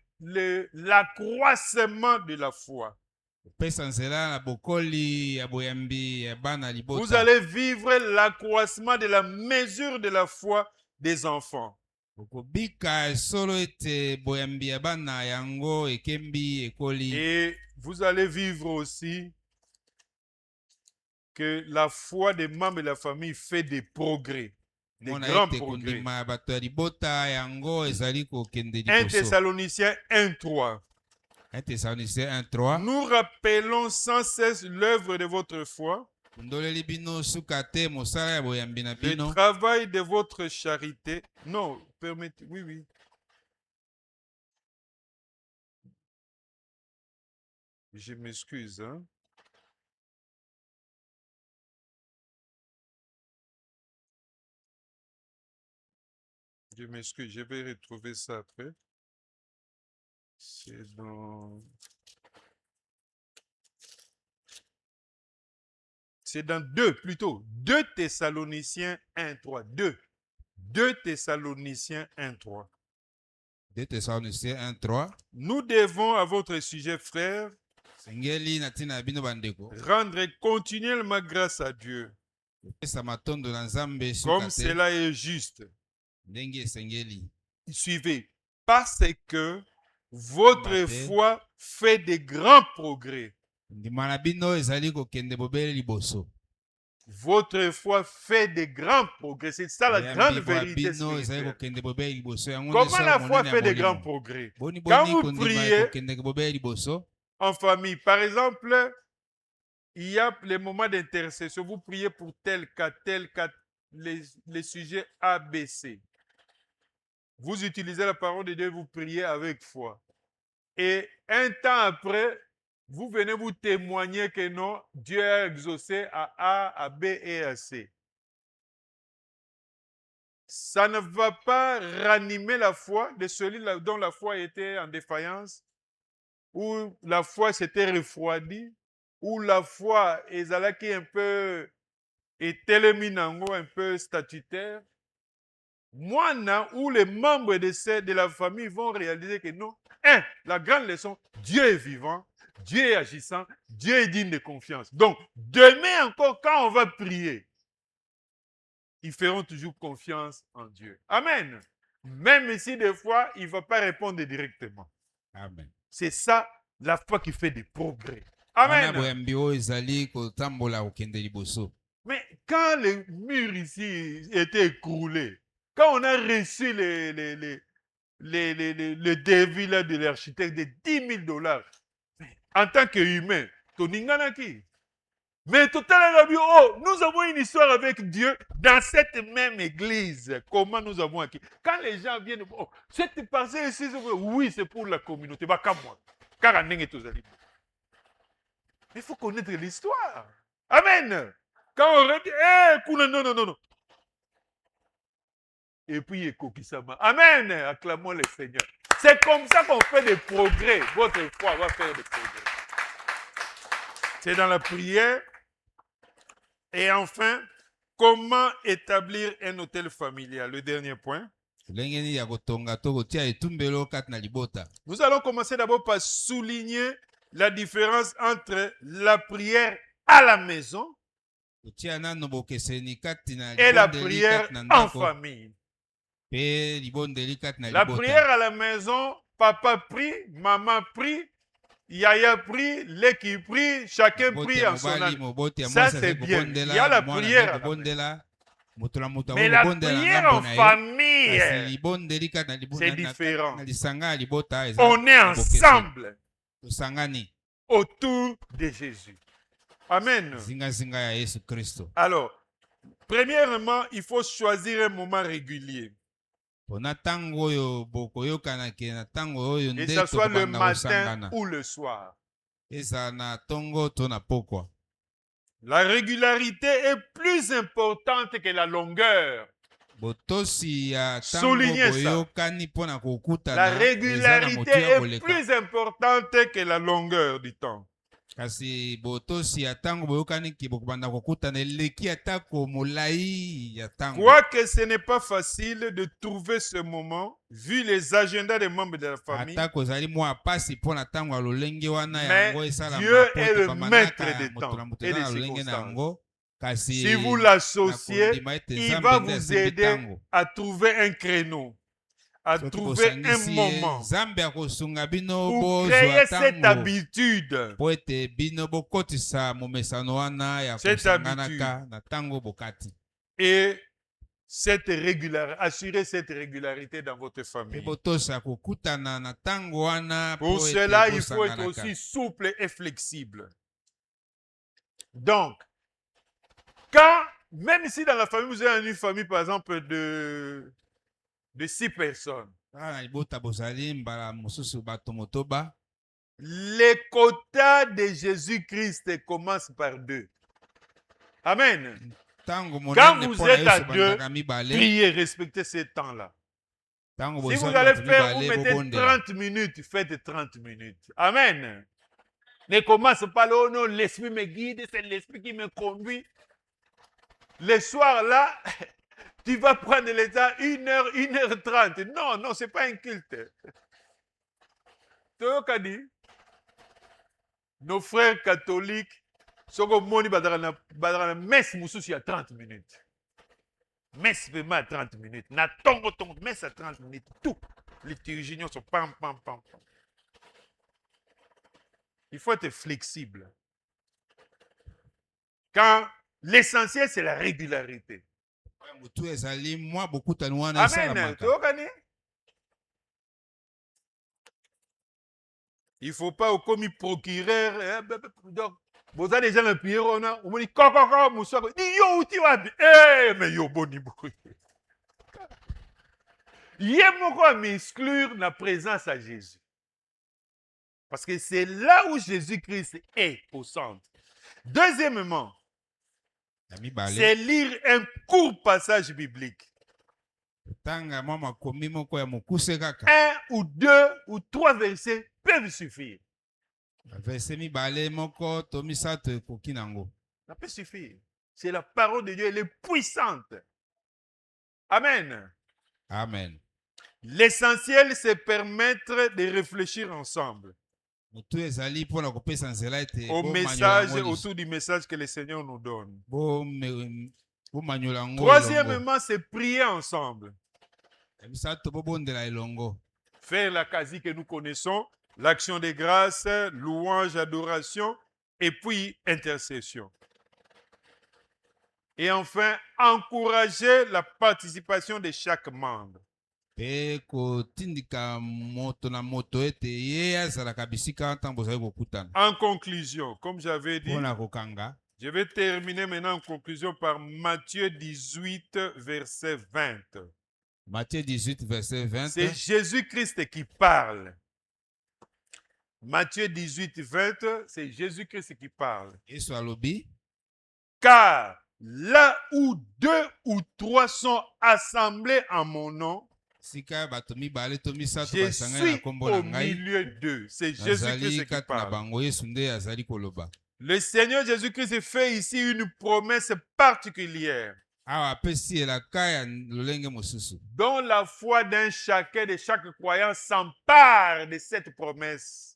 l'accroissement de la foi. Kopesa nzela na bokoli ya boyambi ya bana Vous libota. allez vivre l'accroissement de la mesure de la foi des enfants. Okobika solo ete boyambi ya bana yango ekembi ekoli. Et vous allez vivre aussi que la foi des membres de la famille fait des progrès, des Mona grands ete progrès. kondima ya bato ya libota yango ezali kokende 1 liboso. Thessaloniciens 1:3. 1 Thessaloniciens 1:3. Nous rappelons sans cesse l'œuvre de votre foi, Ndoleli bino suka te mosala ya boyambi na le bino. travail de votre charité. Non, permettez, oui. Je m'excuse. Hein? Je m'excuse, je vais retrouver ça après. C'est dans... C'est dans 2 plutôt. 2 Thessaloniciens 1:3. 2 Thessaloniciens 1:3. 2 Thessaloniciens 1:3. Nous devons à votre sujet, frères, Sengeli na tina bino bandeko. rendre continuellement grâce à Dieu, Pesa matondo na Nzambe comme suka te. cela est juste. Ndenge sengeli. Suivez, parce que votre Bate. foi fait de grands progrès. Ndima na bino ezali kokende bobele liboso. Votre foi fait de grands progrès. C'est ça la grande vérité spirituelle. Comment la foi fait de grands progrès? Quand vous priez en famille, par exemple, il y a les moments d'intercession. Vous priez pour tel cas, les sujets A, B, C. Vous utilisez la parole de Dieu, vous priez avec foi. Et un temps après, vous venez vous témoigner que non, Dieu a exaucé à A, à B et à C. Ça ne va pas ranimer la foi de celui dont la foi était en défaillance, ou la foi s'était refroidie, ou la foi est un peu téléminango, un peu statutaire. Moi, où les membres de la famille vont réaliser que non, la grande leçon, Dieu est vivant, Dieu est agissant, Dieu est digne de confiance. Donc, demain encore, quand on va prier, ils feront toujours confiance en Dieu. Amen. Même si des fois, il ne va pas répondre directement. Amen. C'est ça, la foi qui fait des progrès. Amen. Mais quand les murs ici étaient écroulés, quand on a reçu le devis de l'architecte de $10,000, en tant qu'humain, mais nous avons une histoire avec Dieu dans cette même église. Comment nous avons acquis? Quand les gens viennent, cette parcelle ici, oui, c'est pour la communauté. Il faut connaître l'histoire. Amen. Quand on dit, non. Et puis, Kokisama. Amen. Acclamons le Seigneur. C'est comme ça qu'on fait des progrès. Votre foi va faire des progrès. C'est dans la prière. Et enfin, comment établir un hôtel familial? Le dernier point. Nous allons commencer d'abord par souligner la différence entre la prière à la maison et la prière en famille. La prière à la maison, papa prie, maman prie, Yaya prie, Leki prie, chacun prie en son âme. Ça c'est bien. Il y a la prière. Mais la prière en famille, c'est différent. On est ensemble autour de Jésus. Amen. Alors, premièrement, il faut choisir un moment régulier. Que ce soit le matin ou le soir. La régularité est plus importante que la longueur. Soulignez ça. La régularité est plus importante que la longueur du temps. Quoique ce n'est pas facile de trouver ce moment, vu les agendas des membres de la famille, mais Dieu est le maître des temps et des circonstances. Si vous l'associez, il va vous aider à trouver un créneau, à trouver un moment pour créer cette habitude. Et assurer cette régularité dans votre famille. Pour cela, il faut être aussi souple et flexible. Donc, même si dans la famille, vous avez une famille, par exemple, de 6 personnes, Les quotas de Jésus-Christ commencent par 2. Amen. Quand vous êtes à 2, priez, respectez ces temps-là. Si vous allez faire, vous mettez 30 minutes, faites 30 minutes. Amen. Ne commence pas là, oh non, l'esprit me guide, c'est l'esprit qui me conduit. Le soir là, tu vas prendre le temps 1h, 1h30. Non, non, ce n'est pas un culte. Tu vois dit? Nos frères catholiques, sont comme moni badara messe mususi à 30 minutes. Messe vraiment à 30 minutes. Na tongo tongo, messe à 30 minutes. Tout. Les liturgiens sont pam pam pam pam. Il faut être flexible. Quand l'essentiel, c'est la régularité. Amen. Il ne faut pas au commis procureur. Vous avez déjà le pire, on a dit coco, moussa. Yo, tu vas. Mais yo, boni boy. Il y a m'exclure la présence à Jésus. Parce que c'est là où Jésus-Christ est au centre. Deuxièmement, c'est lire un court passage biblique. 1 ou 2 ou 3 versets peuvent suffire. Ça peut suffire. C'est la parole de Dieu, elle est puissante. Amen. Amen. L'essentiel, c'est permettre de réfléchir ensemble au message, autour du message que le Seigneur nous donne. Troisièmement, c'est prier ensemble. Faire la quasi que nous connaissons, l'action de grâce, louange, adoration, et puis intercession. Et enfin, encourager la participation de chaque membre. En conclusion, comme j'avais dit, je vais terminer maintenant en conclusion par Matthieu 18, verset 20. Matthieu 18, verset 20. C'est Jésus-Christ qui parle. Matthieu 18, 20, c'est Jésus-Christ qui parle. Car là où 2 ou 3 sont assemblés en mon nom, je suis au milieu d'eux. C'est Jésus-Christ qui parle. Le Seigneur Jésus-Christ fait ici une promesse particulière dont la foi d'un chacun, de chaque croyant s'empare de cette promesse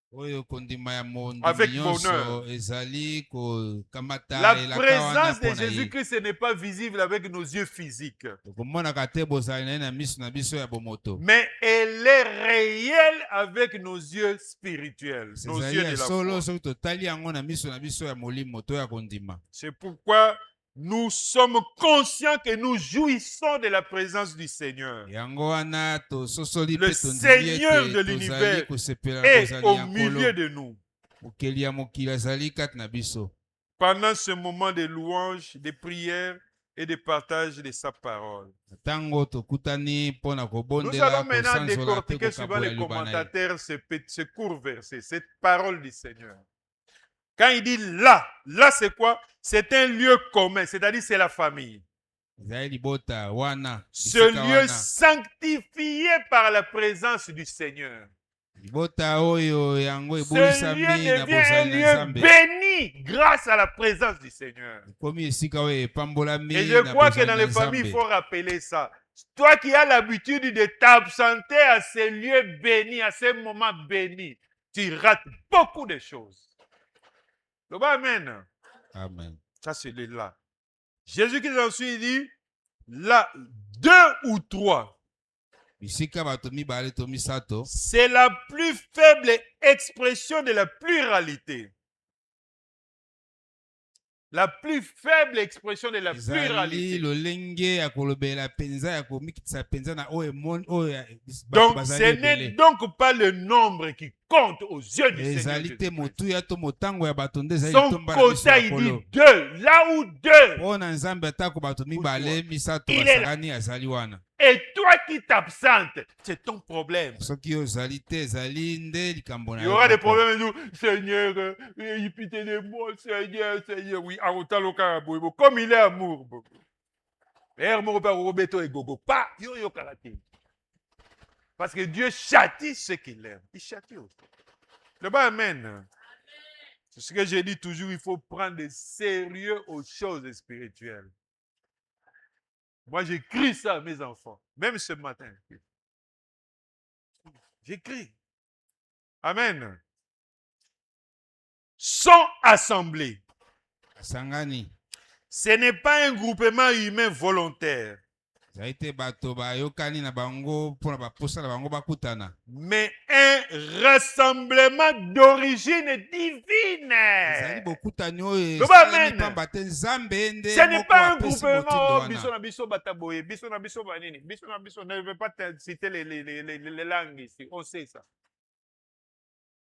avec bonheur. La présence de Jésus-Christ n'est pas visible avec nos yeux physiques, mais elle est réelle avec nos yeux spirituels, nos yeux de la foi. C'est pourquoi nous sommes conscients que nous jouissons de la présence du Seigneur. Le Seigneur de l'univers est au milieu de nous. Pendant ce moment de louange, de prière et de partage de sa parole. Nous allons maintenant décortiquer suivant les commentateurs ce court verset, cette parole du Seigneur. Quand il dit là, là c'est quoi? C'est un lieu commun, c'est-à-dire c'est la famille. Ce lieu sanctifié par la présence du Seigneur. Ce lieu devient un lieu béni grâce à la présence du Seigneur. Et je crois que dans les familles, il faut rappeler ça. Toi qui as l'habitude de t'absenter à ces lieux bénis, à ces moments bénis, tu rates beaucoup de choses. Amen. Amen. Ça, c'est là. Jésus-Christ ensuite dit, là, 2 ou 3. C'est la plus faible expression de la pluralité. La plus faible expression de la pluralité. Donc, ce n'est donc pas le nombre qui compte aux yeux du Seigneur. Son quota, il dit 2. Là où 2, il est là. Et toi qui t'absentes, c'est ton problème. soki ozali te ezali nde likambo na Il y yo aura des moko. problèmes. Seigneur, il pitié de moi, Seigneur, Seigneur. Oui, comme il est amour. Parce que Dieu châtie ceux qu'il aime. Il châtie aussi. Le bas, amen. C'est ce que j'ai dit toujours, il faut prendre des sérieux aux choses spirituelles. Moi, j'écris ça à mes enfants, même ce matin. J'écris. Amen. Sont assemblés. Asangani. Ce n'est pas un groupement humain volontaire, ezali te bato bayokani na bango mpona baposa na bango bakutana, mais un rassemblement d'origine divine. ezali bokutani oyo Amen. esalemi pamba te nzambe nde Ce n'est moko pas un apesi motindo groupement. wana. Biso na biso bataboye, biso na biso banini, biso na biso. Ne veux pas citer les langues ici. On sait ça.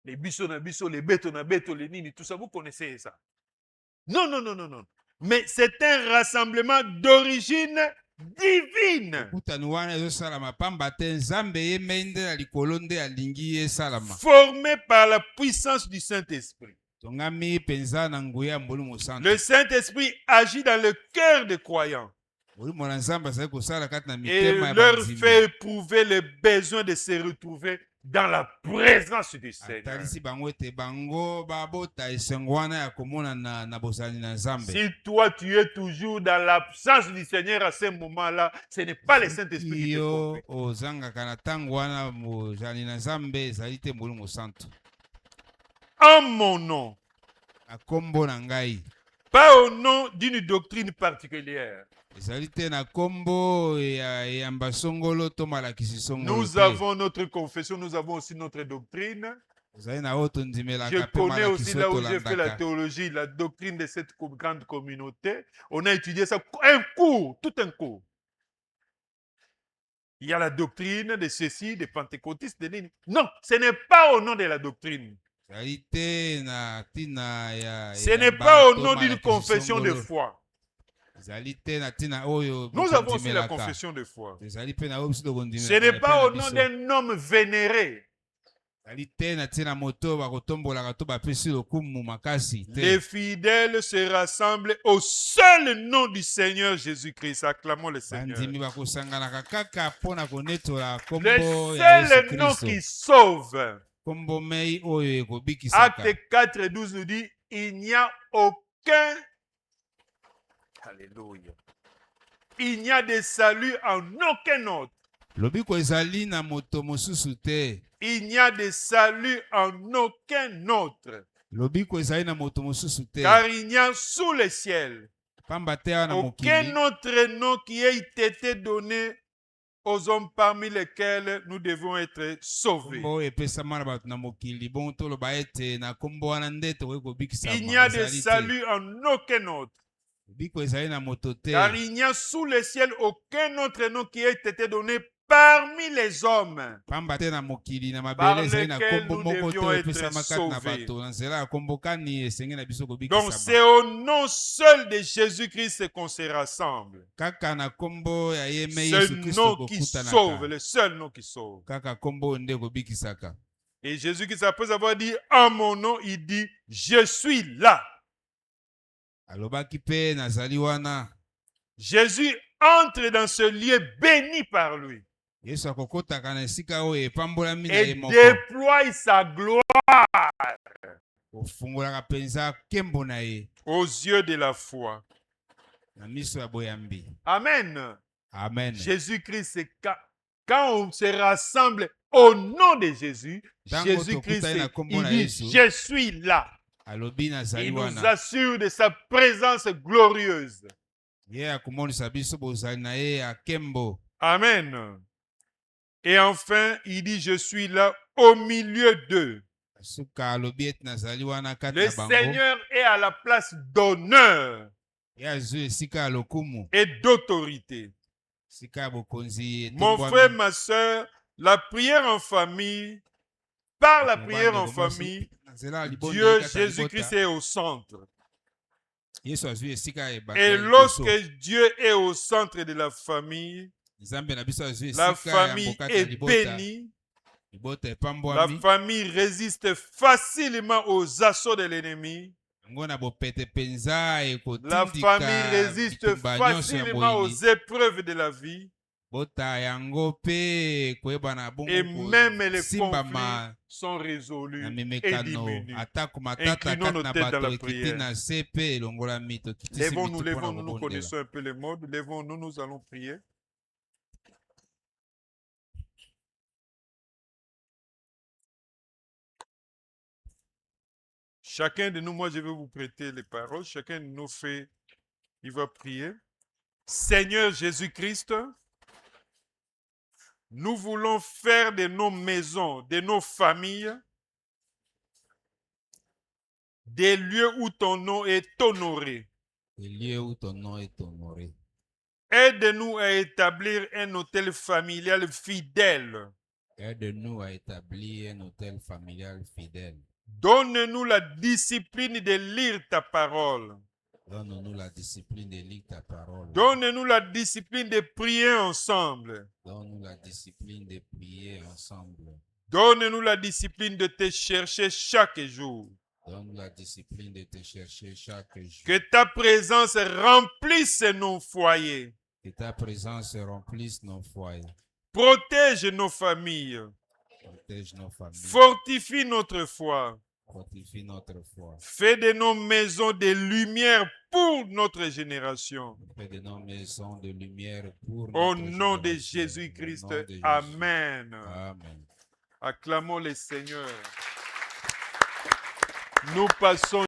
Les biso na biso, les beto na beto, les nini, tout ça, vous connaissez ça. Non, non, non, non, non. Mais c'est un rassemblement d'origine divine. bokutani wana ezosalama pamba te nzambe ye mei nde na likolo nde alingi esalama, Formé par la puissance du Saint-Esprit. tongami penza na nguya ya molimo santo. Le Saint-Esprit agit dans le cœur des croyants molimo na nzambe azali kosala kati na et mitema ya leur bandimi, fait éprouver le besoin de se retrouver dans la présence du Seigneur. atalisi bango ete bango babota esengo wana ya komonana na bozali na nzambe. Si toi tu es toujours dans l'absence du Seigneur à ce moment-là, ce n'est pas le Saint-Esprit qui te yo conduit. ozangaka na ntango wana bozali na nzambe ezali te molimo santo. En mon nom, na kombo na ngai, pas au nom d'une doctrine particulière. ezali te na kombo ya eyamba songolo to malakisi songolo Nous te. avons notre confession, nous avons aussi notre doctrine. ezali na oyo Je tondimelaka mpe connais aussi malakisi là oyo où j'ai fait la tolandaka. théologie, la doctrine de cette grande communauté. On a étudié ça, un cours, tout un cours. Il y a la doctrine de ceci, des pentecôtistes, des nini. Non, ce n'est pas au nom de la doctrine. ezali te na ntina ya Ce n'est eyamba pas au to nom d'une malakisi confession de songolo. foi. ezali te na ntina oyo Nous avons aussi la bokondimelaka. confession de foi. ezali mpe na oyo biso Ce tokondimelaka n'est epai pas na au nom biso. d'un homme vénéré. ezali te na ntina moto bakotombolaka to bapesi lokumu makasi te. Les fidèles se rassemblent au seul nom du Seigneur Jésus-Christ. Acclamons le Seigneur. bandimi bakosanganaka kaka mpo na konetola Le kombo ya yesu seul nom kristo, qui sauve. kombo mei oyo ekobikisaka. Acte 4, 12 nous dit, il n'y a aucun... Alléluia. Il n'y a de salut en aucun autre. lobiko ezali na moto mosusu te. Il n'y a de salut en aucun autre. lobiko ezali na moto mosusu te. Car il n'y a sous le ciel pamba te awa na aucun mokili autre nom qui ait été donné aux hommes parmi lesquels nous devons être sauvés. kombo oyo epesama na bato na mokili bongo toloba ete na kombo wana nde tokoki kobikisama. Il n'y a de ezali te. salut en aucun autre. lobiko ezali na moto te. Car il n'y a sous le ciel aucun autre nom qui ait été donné parmi les hommes. pamba te na mokili na Par mabele ezali na lesquels kombo nous moko te devions oyo être epesama kati na sauvés. bato na nzela ya kombo kani esengeli na biso Donc kobikisama. c'est au nom seul de Jésus-Christ qu'on se rassemble. kaka na kombo ya ye me Ce yesu kristo nom qui sauve, kokutanaka. le seul nom qui sauve. kaka kombo oyo nde ekobikisaka. Et Jésus-Christ, après avoir dit en mon nom, il dit je suis là. alobaki mpe nazali wana. Jésus entre dans ce lieu béni par lui yesu akokotaka na esika oyo epambolami na et ye moko. déploie sa gloire ofungolaka mpenza nkembo na ye aux yeux de la foi. na miso ya boyambi. Amen. Amen. Jésus-Christ, c'est quand on se rassemble au nom de Jésus, Tango Jésus-Christ, tokutai na kombo na il Yesu. dit, je suis là. alobi nazali Il nous wana. assure de sa présence glorieuse. ye akomonisa biso bozali na ye ya nkembo. Amen. Et enfin, il dit, je suis là au milieu d'eux. suka alobi ete nazali wana kati Le na bango. Seigneur est à la place d'honneur ye azwi esika ya lokumu, et d'autorité. esika ya bokonzi Mon etombwami. frère, ma soeur, la prière en famille, par la Mobali prière en ndeko mwasi, famille, na nzela ya libonda Dieu, kati ya Jésus-Christ libota, est au centre. yesu azwi esika ya Et liboso. lorsque Dieu est au centre de la famille, Nzambe na biso azwi La esika ya famille mbokata est libota. bénie. Libota La epambwami. famille résiste facilement aux assauts de l'ennemi. Yango na bopete penza La ekotindika famille résiste bitumba nyonso ya facilement aux boyini. épreuves de la vie. Bota yango pe koyebana Et bongo même les kosimbama conflits sont na résolus et mimekano. diminuent. Atako matata Inclinons kati nos na têtes dans bato la ekiti prière. na se pe elongolami tokitisi Lèvons-nous, mitu mpona lèvons-nous, nous kobondela. connaissons un peu les modes. Lèvons-nous, nous allons prier. Chacun de nous, moi je vais vous prêter les paroles. Chacun de nous fait, il va prier. Seigneur Jésus-Christ, nous voulons faire de nos maisons, de nos familles, des lieux où ton nom est honoré. Des lieux où ton nom est honoré. Aide-nous à établir un hôtel familial fidèle. Aide-nous à établir un hôtel familial fidèle. Donne-nous la discipline de lire ta parole. Donne-nous la discipline de lire ta parole. Donne-nous la discipline de prier ensemble. Donne-nous la discipline de prier ensemble. Donne-nous la discipline de te chercher chaque jour. Donne-nous la discipline de te chercher chaque jour. Que ta présence remplisse nos foyers. Que ta présence remplisse nos foyers. Protège nos familles. Protège nos familles. Fortifie notre foi. Fortifie notre foi. Fais de nos maisons des lumières pour notre génération. Fais de nos maisons de lumière pour Au notre nom de génération. Jésus-Christ. Au nom de Jésus. Amen. Amen. Acclamons le Seigneur. Nous passons